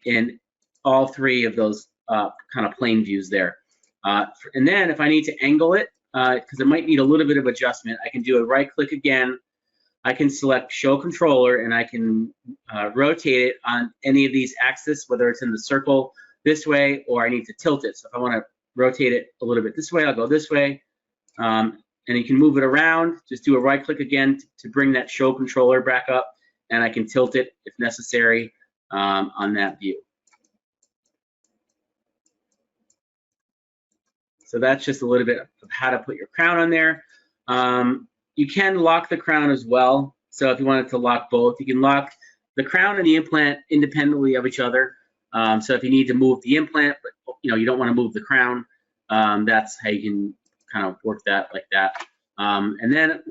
in all three of those kind of plane views there. And then if I need to angle it, because it might need a little bit of adjustment, I can do a right click again. I can select show controller, and I can rotate it on any of these axes, whether it's in the circle this way, or I need to tilt it. So if I want to rotate it a little bit this way, I'll go this way. And you can move it around. Just do a right click again to bring that show controller back up, and I can tilt it if necessary on that view. So that's just a little bit of how to put your crown on there. You can lock the crown as well. So if you wanted to lock both, you can lock the crown and the implant independently of each other. So if you need to move the implant, but you don't want to move the crown, that's how you can kind of work that like that. And then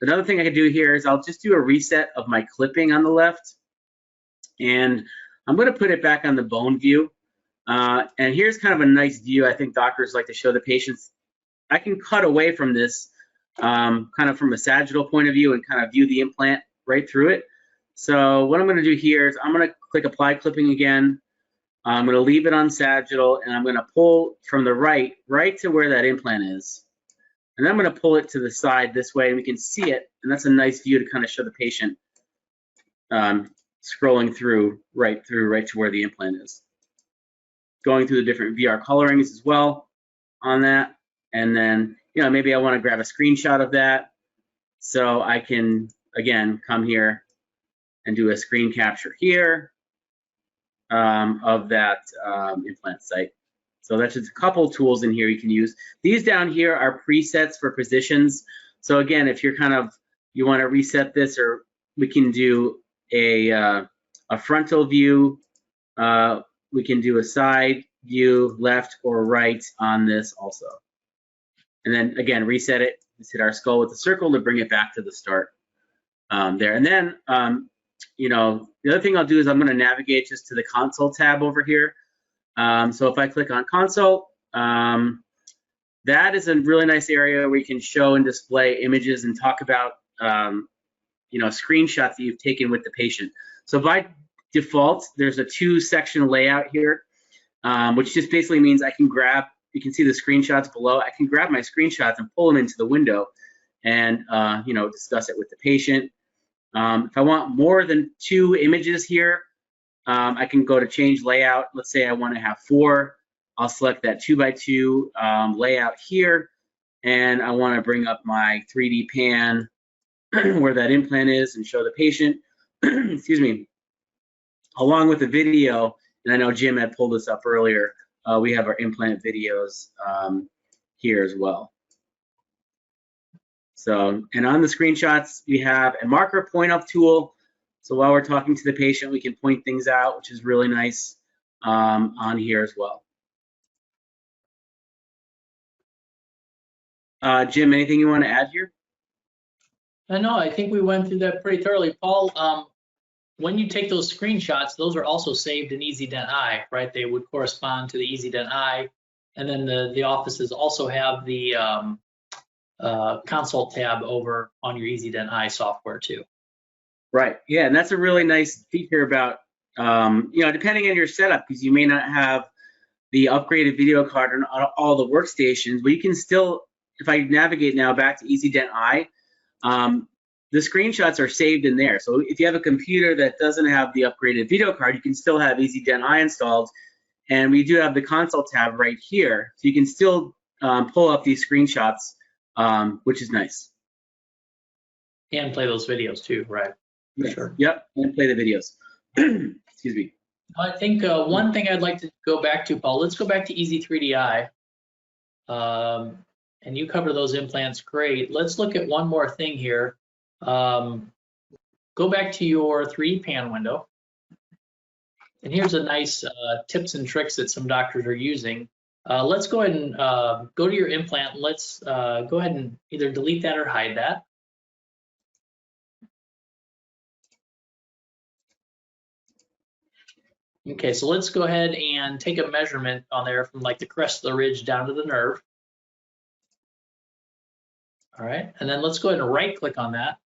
another thing I can do here is I'll just do a reset of my clipping on the left, and I'm going to put it back on the bone view. And here's kind of a nice view. I think doctors like to show the patients. I can cut away from this kind of from a sagittal point of view and kind of view the implant right through it. So what I'm going to do here is I'm going to click apply clipping again. I'm going to leave it on sagittal, and I'm going to pull from the right to where that implant is. And then I'm going to pull it to the side this way, and we can see it. And that's a nice view to kind of show the patient scrolling through right to where the implant is. going through the different VR colorings as well on that. And then, maybe I want to grab a screenshot of that. So I can, again, come here and do a screen capture here of that implant site. So that's just a couple tools in here you can use. These down here are presets for positions. So again, if you're you want to reset this, or we can do a frontal view. We can do a side view, left or right on this also. And then again, reset it. Just hit our skull with the circle to bring it back to the start there. And then, the other thing I'll do is I'm going to navigate just to the console tab over here. So if I click on console, that is a really nice area where you can show and display images and talk about, screenshots that you've taken with the patient. So by default, there's a 2-section layout here, which just basically means I can grab, you can see the screenshots below. I can grab my screenshots and pull them into the window and, discuss it with the patient. If I want more than 2 images here, I can go to change layout. Let's say I want to have 4. I'll select that 2x2 layout here, and I want to bring up my 3D pan where that implant is and show the patient, excuse me, along with the video. And I know Jim had pulled this up earlier. We have our implant videos here as well. So, and on the screenshots, we have a marker point up tool. So while we're talking to the patient, we can point things out, which is really nice on here as well. Jim, anything you want to add here? No, I think we went through that pretty thoroughly. Paul, when you take those screenshots, those are also saved in Ez3D-i, right? They would correspond to the Ez3D-i. And then the offices also have the consult tab over on your Ez3D-i software too. Right, yeah, and that's a really nice feature about, depending on your setup, because you may not have the upgraded video card on all the workstations, but you can still, if I navigate now back to Ez3D-i, the screenshots are saved in there. So if you have a computer that doesn't have the upgraded video card, you can still have Ez3D-i installed. And we do have the console tab right here. So you can still pull up these screenshots, which is nice. And play those videos too, right? For sure. Yep, and play the videos. Excuse me. I think one thing I'd like to go back to, Paul, let's go back to Ez3D-i. And you cover those implants great. Let's look at one more thing here. Go back to your 3D pan window. And here's a nice tips and tricks that some doctors are using. Let's go ahead and go to your implant. Let's go ahead and either delete that or hide that. Okay, so let's go ahead and take a measurement on there from like the crest of the ridge down to the nerve. All right, and then let's go ahead and right click on that.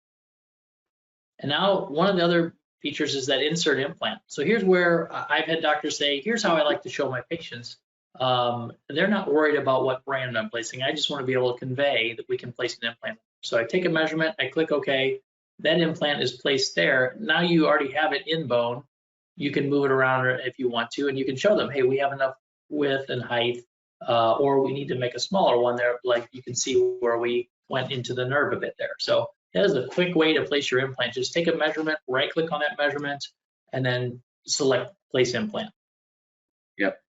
And now one of the other features is that insert implant. So here's where I've had doctors say, here's how I like to show my patients. They're not worried about what brand I'm placing. I just want to be able to convey that we can place an implant. So I take a measurement, I click OK, that implant is placed there. Now you already have it in bone. You can move it around if you want to, and you can show them, hey, we have enough width and height, or we need to make a smaller one there, like you can see where we went into the nerve a bit there. So that is a quick way to place your implant. Just take a measurement, right click on that measurement, and then select place implant. Yep.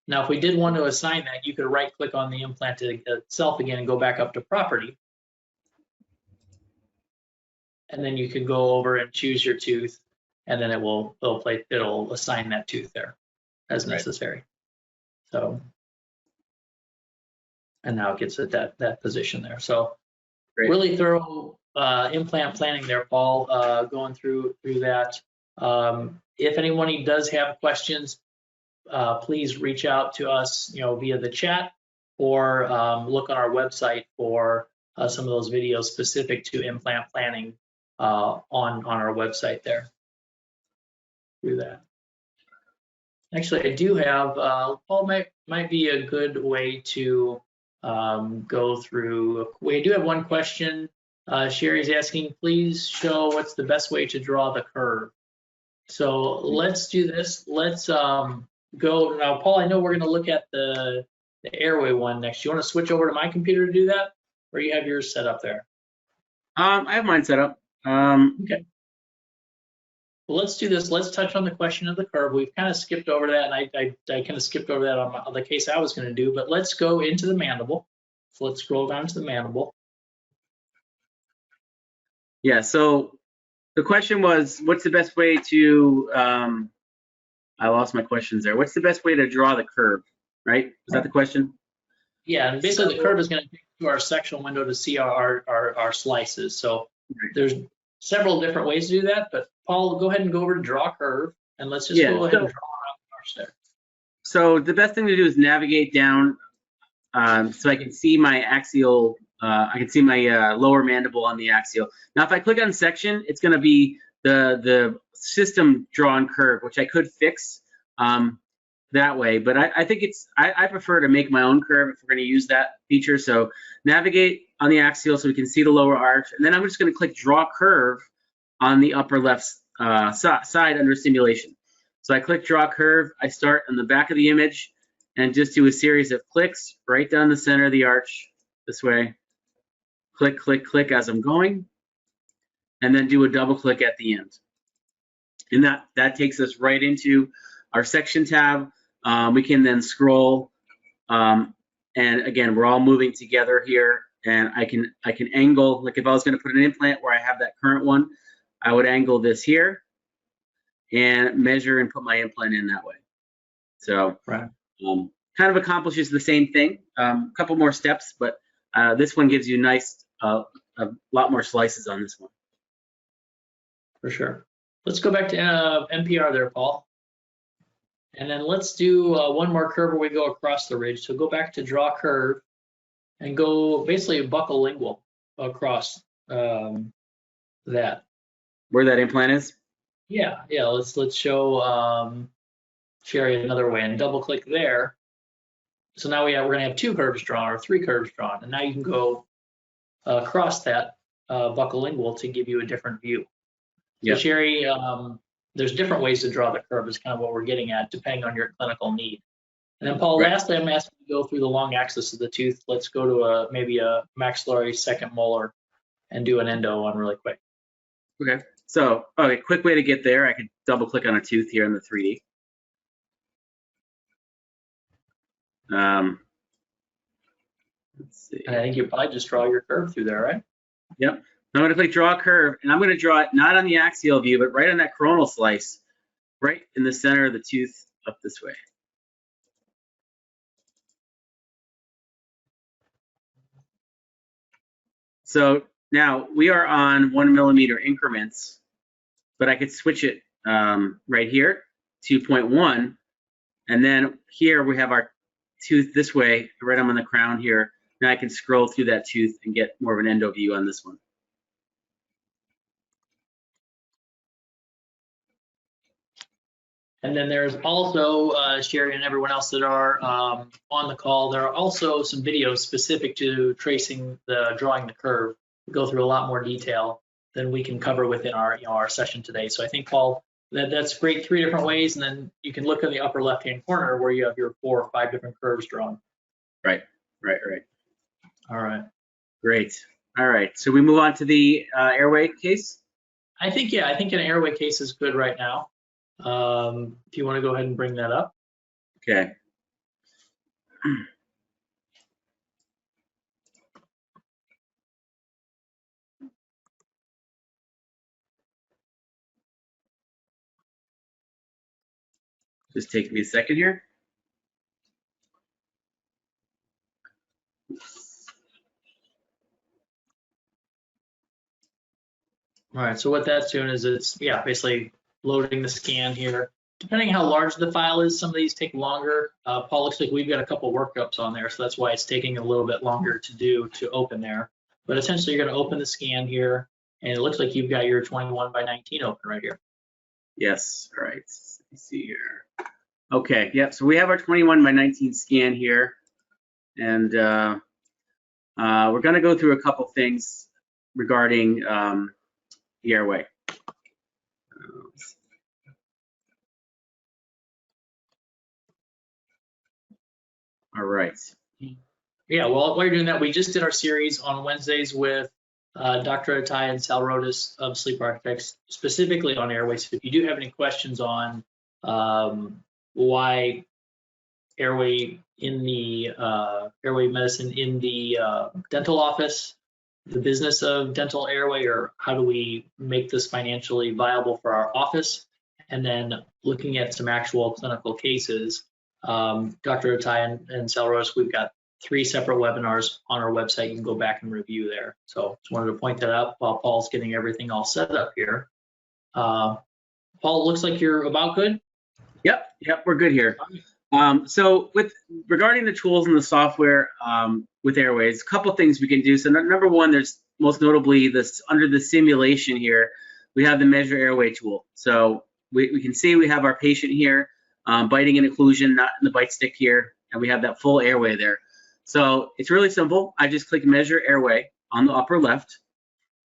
Now, if we did want to assign that, you could right click on the implant itself again and go back up to property. And then you can go over and choose your tooth, and then it'll assign that tooth there as necessary. So, and now it gets at that position there. So great. Really thorough implant planning there, Paul, going through that. If anyone does have questions, please reach out to us, via the chat, or look on our website for some of those videos specific to implant planning on our website there. Do that. Actually, I do have Paul might be a good way to go through. We do have one question. Sherry's asking, please show what's the best way to draw the curve. So let's do this. Let's go now, Paul. I know we're going to look at the airway one next. You want to switch over to my computer to do that, or you have yours set up there? I have mine set up. Okay. Well, let's do this. Let's touch on the question of the curve. We've kind of skipped over that, and I kind of skipped over that on the case I was going to do. But let's go into the mandible. So let's scroll down to the mandible. Yeah. So the question was, what's the best way to? I lost my questions there. What's the best way to draw the curve? Right? Is that the question? Yeah, and basically the curve is going to take to our sectional window to see our slices. So there's several different ways to do that, but Paul, go ahead and go over to draw curve, and let's just go ahead and draw around the arch there. So the best thing to do is navigate down so I can see my axial, I can see my lower mandible on the axial. Now, if I click on section, it's going to be the system drawn curve, which I could fix that way, but I think I prefer to make my own curve if we're going to use that feature. So navigate on the axial so we can see the lower arch, and then I'm just going to click draw curve on the upper left side under simulation. So I click draw curve, I start on the back of the image and just do a series of clicks right down the center of the arch this way. Click, click, click as I'm going, and then do a double click at the end. And that takes us right into our section tab. We can then scroll, and again, we're all moving together here, and I can angle, like if I was going to put an implant where I have that current one, I would angle this here and measure and put my implant in that way. So right. Kind of accomplishes the same thing, a couple more steps, but this one gives you a lot more slices on this one. For sure. Let's go back to NPR there, Paul. And then let's do one more curve where we go across the ridge. So go back to draw curve and go basically buccal lingual across that. Where that implant is? Yeah. Let's show Sherry another way and double click there. So now we're going to have 2 curves drawn or 3 curves drawn, and now you can go across that buccal lingual to give you a different view. Yeah. So Sherry, there's different ways to draw the curve is kind of what we're getting at, depending on your clinical need. And then Paul, lastly, I'm asking you to go through the long axis of the tooth. Let's go to maybe a maxillary second molar and do an endo one really quick. Okay. So, quick way to get there. I could double click on a tooth here in the 3D. Let's see. And I think you probably just draw your curve through there, right? Yep. I'm going to click draw curve, and I'm going to draw it not on the axial view, but right on that coronal slice, right in the center of the tooth up this way. So now we are on 1 millimeter increments, but I could switch it right here, 2.1, and then here we have our tooth this way, right on the crown here. Now I can scroll through that tooth and get more of an endo view on this one. And then there's also, Sherry and everyone else that are on the call, there are also some videos specific to drawing the curve. We go through a lot more detail than we can cover within our session today. So I think, Paul, that's great, 3 different ways, and then you can look in the upper left-hand corner where you have your 4 or 5 different curves drawn. Right. All right. Great. All right, so we move on to the airway case? I think an airway case is good right now. If you want to go ahead and bring that up. Okay. Just take me a second here. All right, so what that's doing is it's basically loading the scan here. Depending on how large the file is, some of these take longer. Paul, looks like we've got a couple workups on there, so that's why it's taking a little bit longer to open there. But essentially, you're going to open the scan here, and it looks like you've got your 21 by 19 open right here. Yes, all right, let me see here. Okay, yep, so we have our 21 by 19 scan here, and we're going to go through a couple things regarding the airway. All right. Yeah, well, while you're doing that, we just did our series on Wednesdays with Dr. Atai and Sal Rodas of Sleep Architects, specifically on airways. If you do have any questions on why airway in the airway medicine in the dental office, the business of dental airway, or how do we make this financially viable for our office, and then looking at some actual clinical cases, Dr. Atai and Sal Rodas, we've got 3 separate webinars on our website. You can go back and review there. So just wanted to point that out while Paul's getting everything all set up here. Paul, looks like you're about good. Yep, we're good here. So regarding the tools and the software with airways, a couple things we can do. So number one, there's most notably this under the simulation here, we have the measure airway tool. So we can see we have our patient here biting an occlusion, not in the bite stick here, and we have that full airway there. So it's really simple. I just click measure airway on the upper left.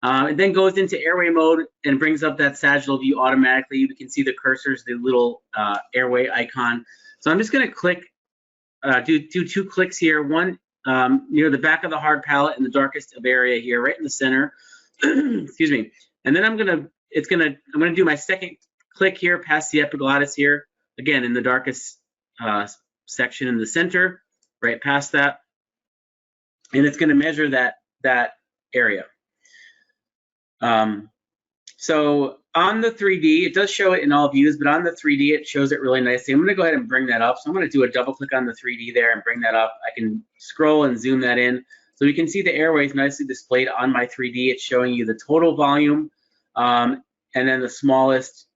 It then goes into airway mode and brings up that sagittal view automatically. We can see the cursors, the little airway icon. So I'm just going to click, do 2 clicks here. One near the back of the hard palate in the darkest of area here, right in the center. Excuse me. And then I'm going to do my second click here past the epiglottis here, again in the darkest section in the center, right past that, and it's going to measure that area. So on the 3D, it does show it in all views, but on the 3D, it shows it really nicely. I'm going to go ahead and bring that up. So I'm going to do a double click on the 3D there and bring that up. I can scroll and zoom that in. So you can see the airways nicely displayed on my 3D. It's showing you the total volume and then the smallest,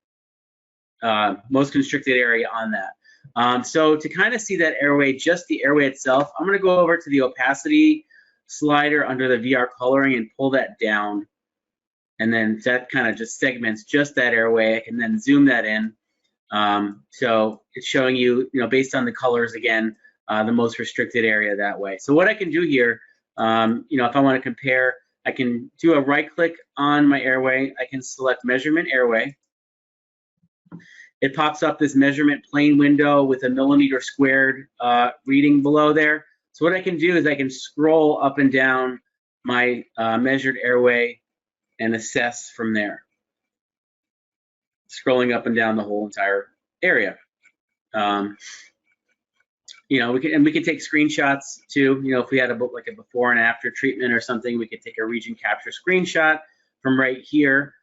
most constricted area on that. So to kind of see that airway, just the airway itself, I'm going to go over to the opacity slider under the VR coloring and pull that down. And then that kind of just segments just that airway. I can then zoom that in. So it's showing you, based on the colors again, the most restricted area that way. So what I can do here, if I want to compare, I can do a right click on my airway. I can select measurement airway. It pops up this measurement plane window with a millimeter squared reading below there. So what I can do is I can scroll up and down my measured airway and assess from there, scrolling up and down the whole entire area. We can take screenshots too. If we had like a before and after treatment or something, we could take a region capture screenshot from right here.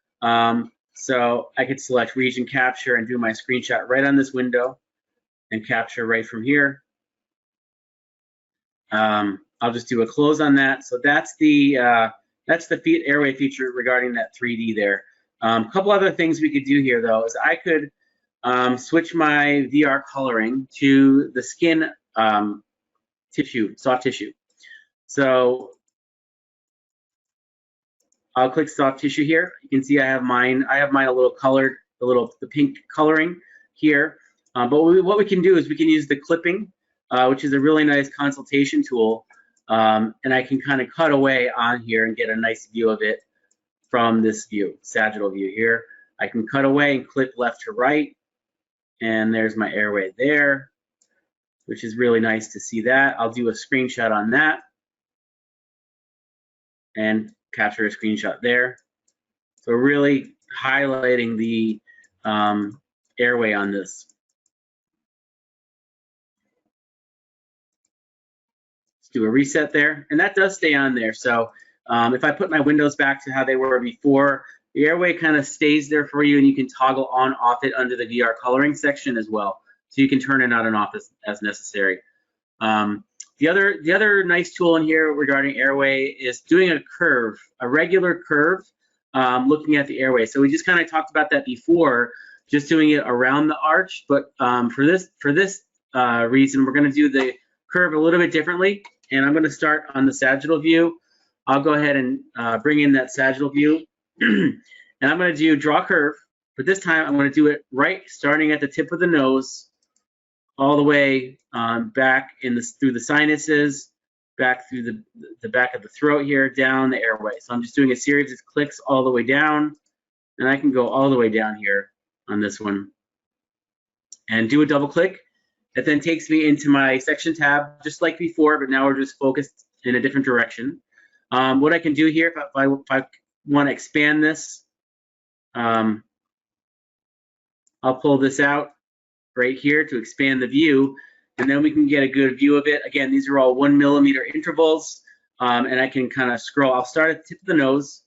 So I could select region capture and do my screenshot right on this window and capture right from here. I'll just do a close on that. So that's the airway feature regarding that 3D there. A couple other things we could do here though is I could switch my VR coloring to the skin tissue, soft tissue. So I'll click soft tissue here. You can see I have mine a little colored, the pink coloring here. But what we can do is we can use the clipping, which is a really nice consultation tool. And I can kind of cut away on here and get a nice view of it from this view, sagittal view here. I can cut away and click left to right. And there's my airway there, which is really nice to see that. I'll do a screenshot on that and capture a screenshot there. So really highlighting the airway on this. Let's do a reset there, and that does stay on there. So if I put my windows back to how they were before, the airway kind of stays there for you, and you can toggle on off it under the VR coloring section as well. So you can turn it on and off as necessary. The other nice tool in here regarding airway is doing a curve, a regular curve, looking at the airway. So we just kind of talked about that before, just doing it around the arch. But for this reason, we're going to do the curve a little bit differently. And I'm going to start on the sagittal view. I'll go ahead and bring in that sagittal view. And I'm going to do draw curve. But this time, I'm going to do it right starting at the tip of the nose, all the way back through the sinuses, back through the back of the throat here, down the airway. So I'm just doing a series of clicks all the way down, and I can go all the way down here on this one and do a double click. It then takes me into my section tab, just like before, but now we're just focused in a different direction. What I can do here, if I want to expand this, I'll pull this out right here to expand the view, and then we can get a good view of it. Again, these are all 1 millimeter intervals, and I can kind of scroll. I'll start at the tip of the nose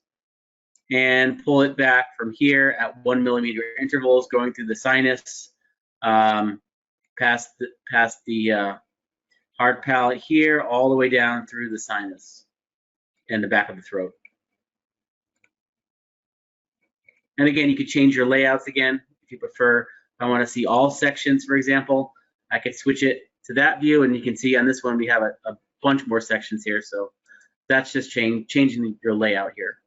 and pull it back from here at 1 millimeter intervals, going through the sinus, past the hard palate here, all the way down through the sinus and the back of the throat. And again, you could change your layouts again if you prefer. If I want to see all sections, for example, I could switch it to that view, and you can see on this one we have a bunch more sections here. So that's just changing your layout here.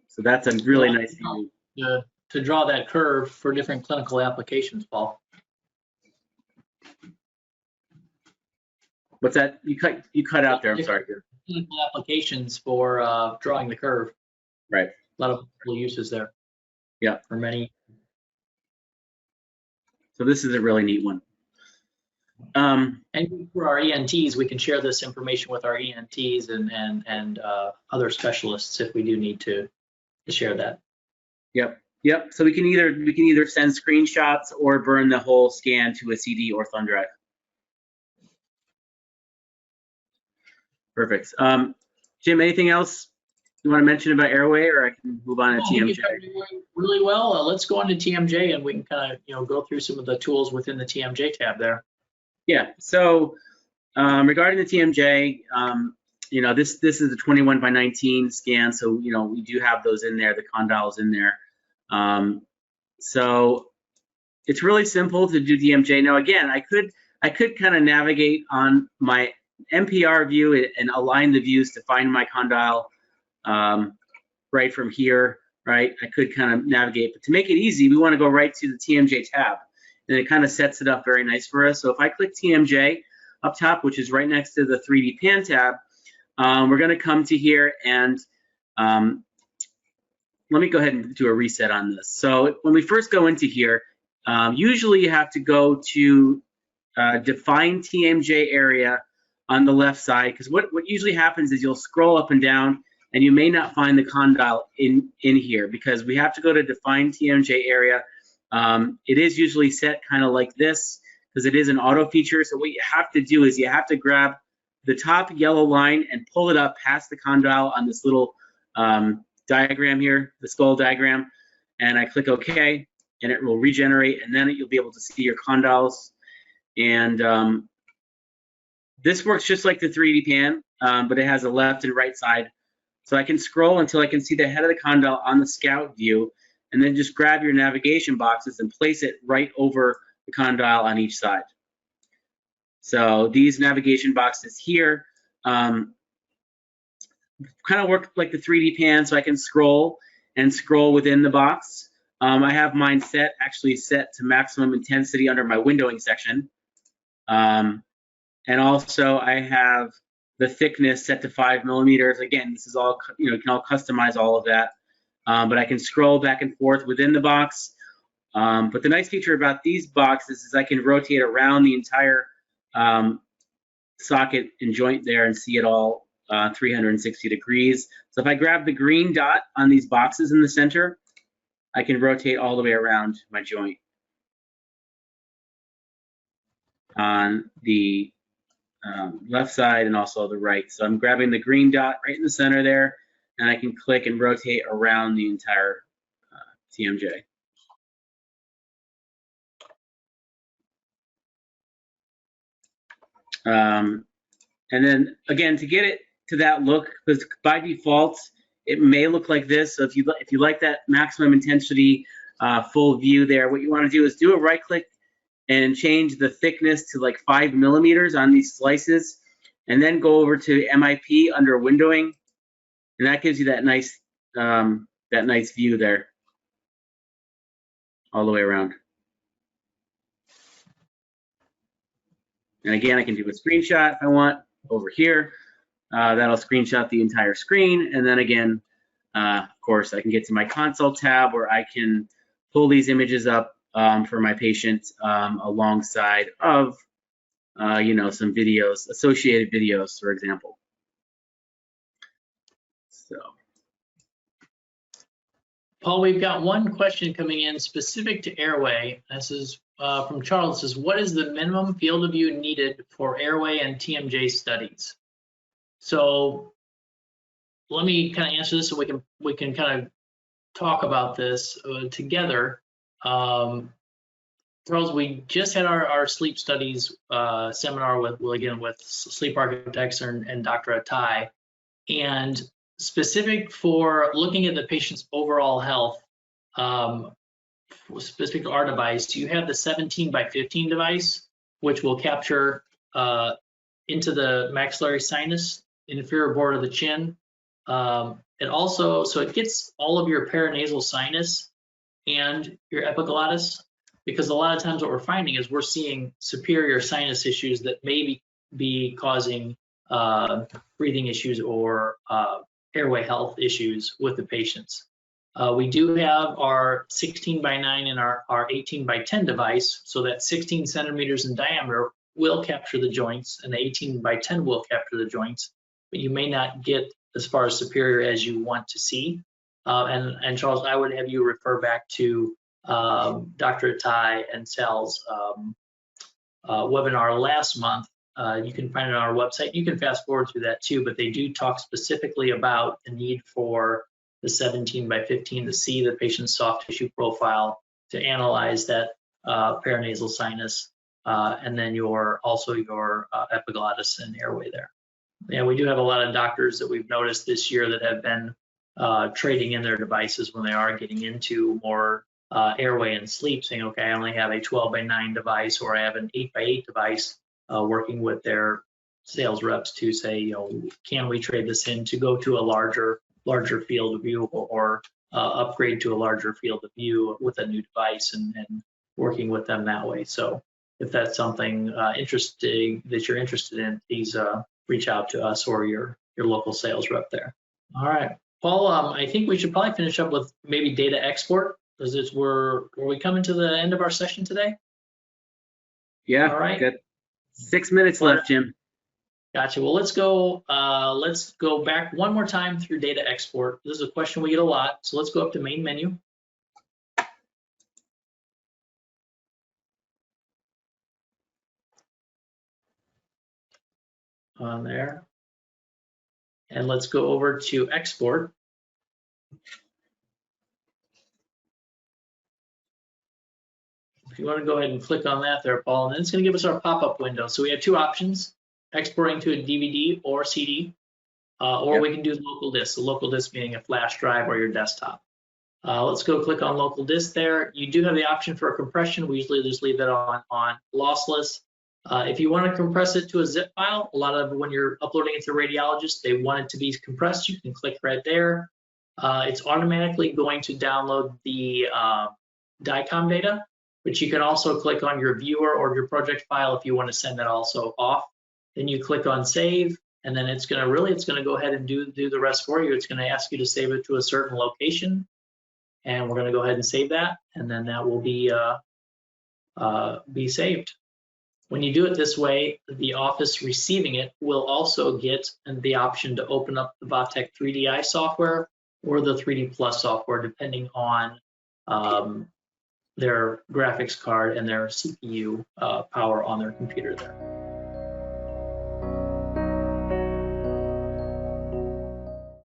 So that's a really nice view. To draw that curve for different clinical applications, Paul. What's that? You cut out there. I'm sorry. Clinical applications for drawing the curve. Right. A lot of cool uses there. Yeah. For many. So this is a really neat one. And for our ENTs, we can share this information with our ENTs and other specialists if we do need to share that. Yep. So we can either send screenshots or burn the whole scan to a CD or thumb drive. Perfect. Jim, anything else you want to mention about airway, or I can move on to TMJ? Really well. Let's go on to TMJ, and we can kind of go through some of the tools within the TMJ tab there. Yeah. So regarding the TMJ, this is a 21 by 19 scan, so we do have those in there, the condyles in there. So it's really simple to do TMJ. Now again, I could kind of navigate on my MPR view and align the views to find my condyle right from here, right? I could kind of navigate, but to make it easy, we want to go right to the TMJ tab, and it kind of sets it up very nice for us. So if I click TMJ up top, which is right next to the 3D pan tab, we're going to come to here, and let me go ahead and do a reset on this. So when we first go into here, usually you have to go to define TMJ area on the left side, because what usually happens is you'll scroll up and down and you may not find the condyle in here, because we have to go to define TMJ area. It is usually set kind of like this because it is an auto feature. So what you have to do is you have to grab the top yellow line and pull it up past the condyle on this little diagram here, the skull diagram, and I click OK, and it will regenerate, and then you'll be able to see your condyles. And this works just like the 3D pan, but it has a left and right side. So I can scroll until I can see the head of the condyle on the scout view, and then just grab your navigation boxes and place it right over the condyle on each side. So these navigation boxes here kind of work like the 3D pan, so I can scroll within the box. I have mine actually set to maximum intensity under my windowing section. And also I have the thickness set to 5 millimeters. Again, this is all, you can all customize all of that. But I can scroll back and forth within the box. But the nice feature about these boxes is I can rotate around the entire socket and joint there and see it all 360 degrees. So if I grab the green dot on these boxes in the center, I can rotate all the way around my joint on the left side and also the right. So I'm grabbing the green dot right in the center there, and I can click and rotate around the entire TMJ. And then again, to get it to that look, because by default it may look like this. So if you like that maximum intensity full view there, what you want to do is do a right click and change the thickness to like 5 millimeters on these slices, and then go over to MIP under windowing, and that gives you that nice view there all the way around. And again, I can do a screenshot if I want over here. That'll screenshot the entire screen, and then again, of course, I can get to my console tab where I can pull these images up for my patient alongside of, some videos, associated videos, for example. So. Paul, we've got one question coming in specific to airway. This is from Charles. It says, what is the minimum field of view needed for airway and TMJ studies? So let me kind of answer this so we can kind of talk about this together. Charles, we just had our sleep studies seminar with sleep architects and Dr. Atai, and specific for looking at the patient's overall health, specific to our device, you have the 17x15 device, which will capture into the maxillary sinus, inferior border of the chin. It also, so it gets all of your paranasal sinus and your epiglottis, because a lot of times what we're finding is we're seeing superior sinus issues that may be causing breathing issues or airway health issues with the patients. We do have our 16x9 and our 18x10 device, so that 16 centimeters in diameter will capture the joints, and the 18x10 will capture the joints, but you may not get as far as superior as you want to see. And Charles, I would have you refer back to Dr. Atai and Sal's webinar last month. You can find it on our website. You can fast forward through that too, but they do talk specifically about the need for the 17x15 to see the patient's soft tissue profile, to analyze that paranasal sinus, and then also your epiglottis and airway there. Yeah, we do have a lot of doctors that we've noticed this year that have been trading in their devices when they are getting into more airway and sleep, saying, okay, I only have a 12x9 device, or I have an 8x8 device, working with their sales reps to say, can we trade this in to go to a larger field of view, or upgrade to a larger field of view with a new device, and working with them that way. So if that's something interesting that you're interested in, please reach out to us or your local sales rep there. All right, Paul, I think we should probably finish up with maybe data export, because we're we coming to the end of our session today? Yeah, all right. Got 6 minutes left, Jim. Gotcha. Well, let's go back one more time through data export. This is a question we get a lot, so let's go up to main menu. On there. And let's go over to export. If you want to go ahead and click on that there, Paul, and then it's going to give us our pop-up window. So we have two options: exporting to a DVD or CD, or Yep. we can do local disk. So local disk being a flash drive or your desktop. Let's go click on local disk there. You do have the option for a compression. We usually just leave that on lossless. If you want to compress it to a zip file, a lot of when you're uploading it to radiologists, they want it to be compressed. You can click right there. It's automatically going to download the DICOM data, but you can also click on your viewer or your project file if you want to send that also off. Then you click on save, and then it's going to go ahead and do the rest for you. It's going to ask you to save it to a certain location, and we're going to go ahead and save that, and then that will be saved. When you do it this way, the office receiving it will also get the option to open up the Vatech 3D-i software or the 3D Plus software, depending on their graphics card and their CPU power on their computer there.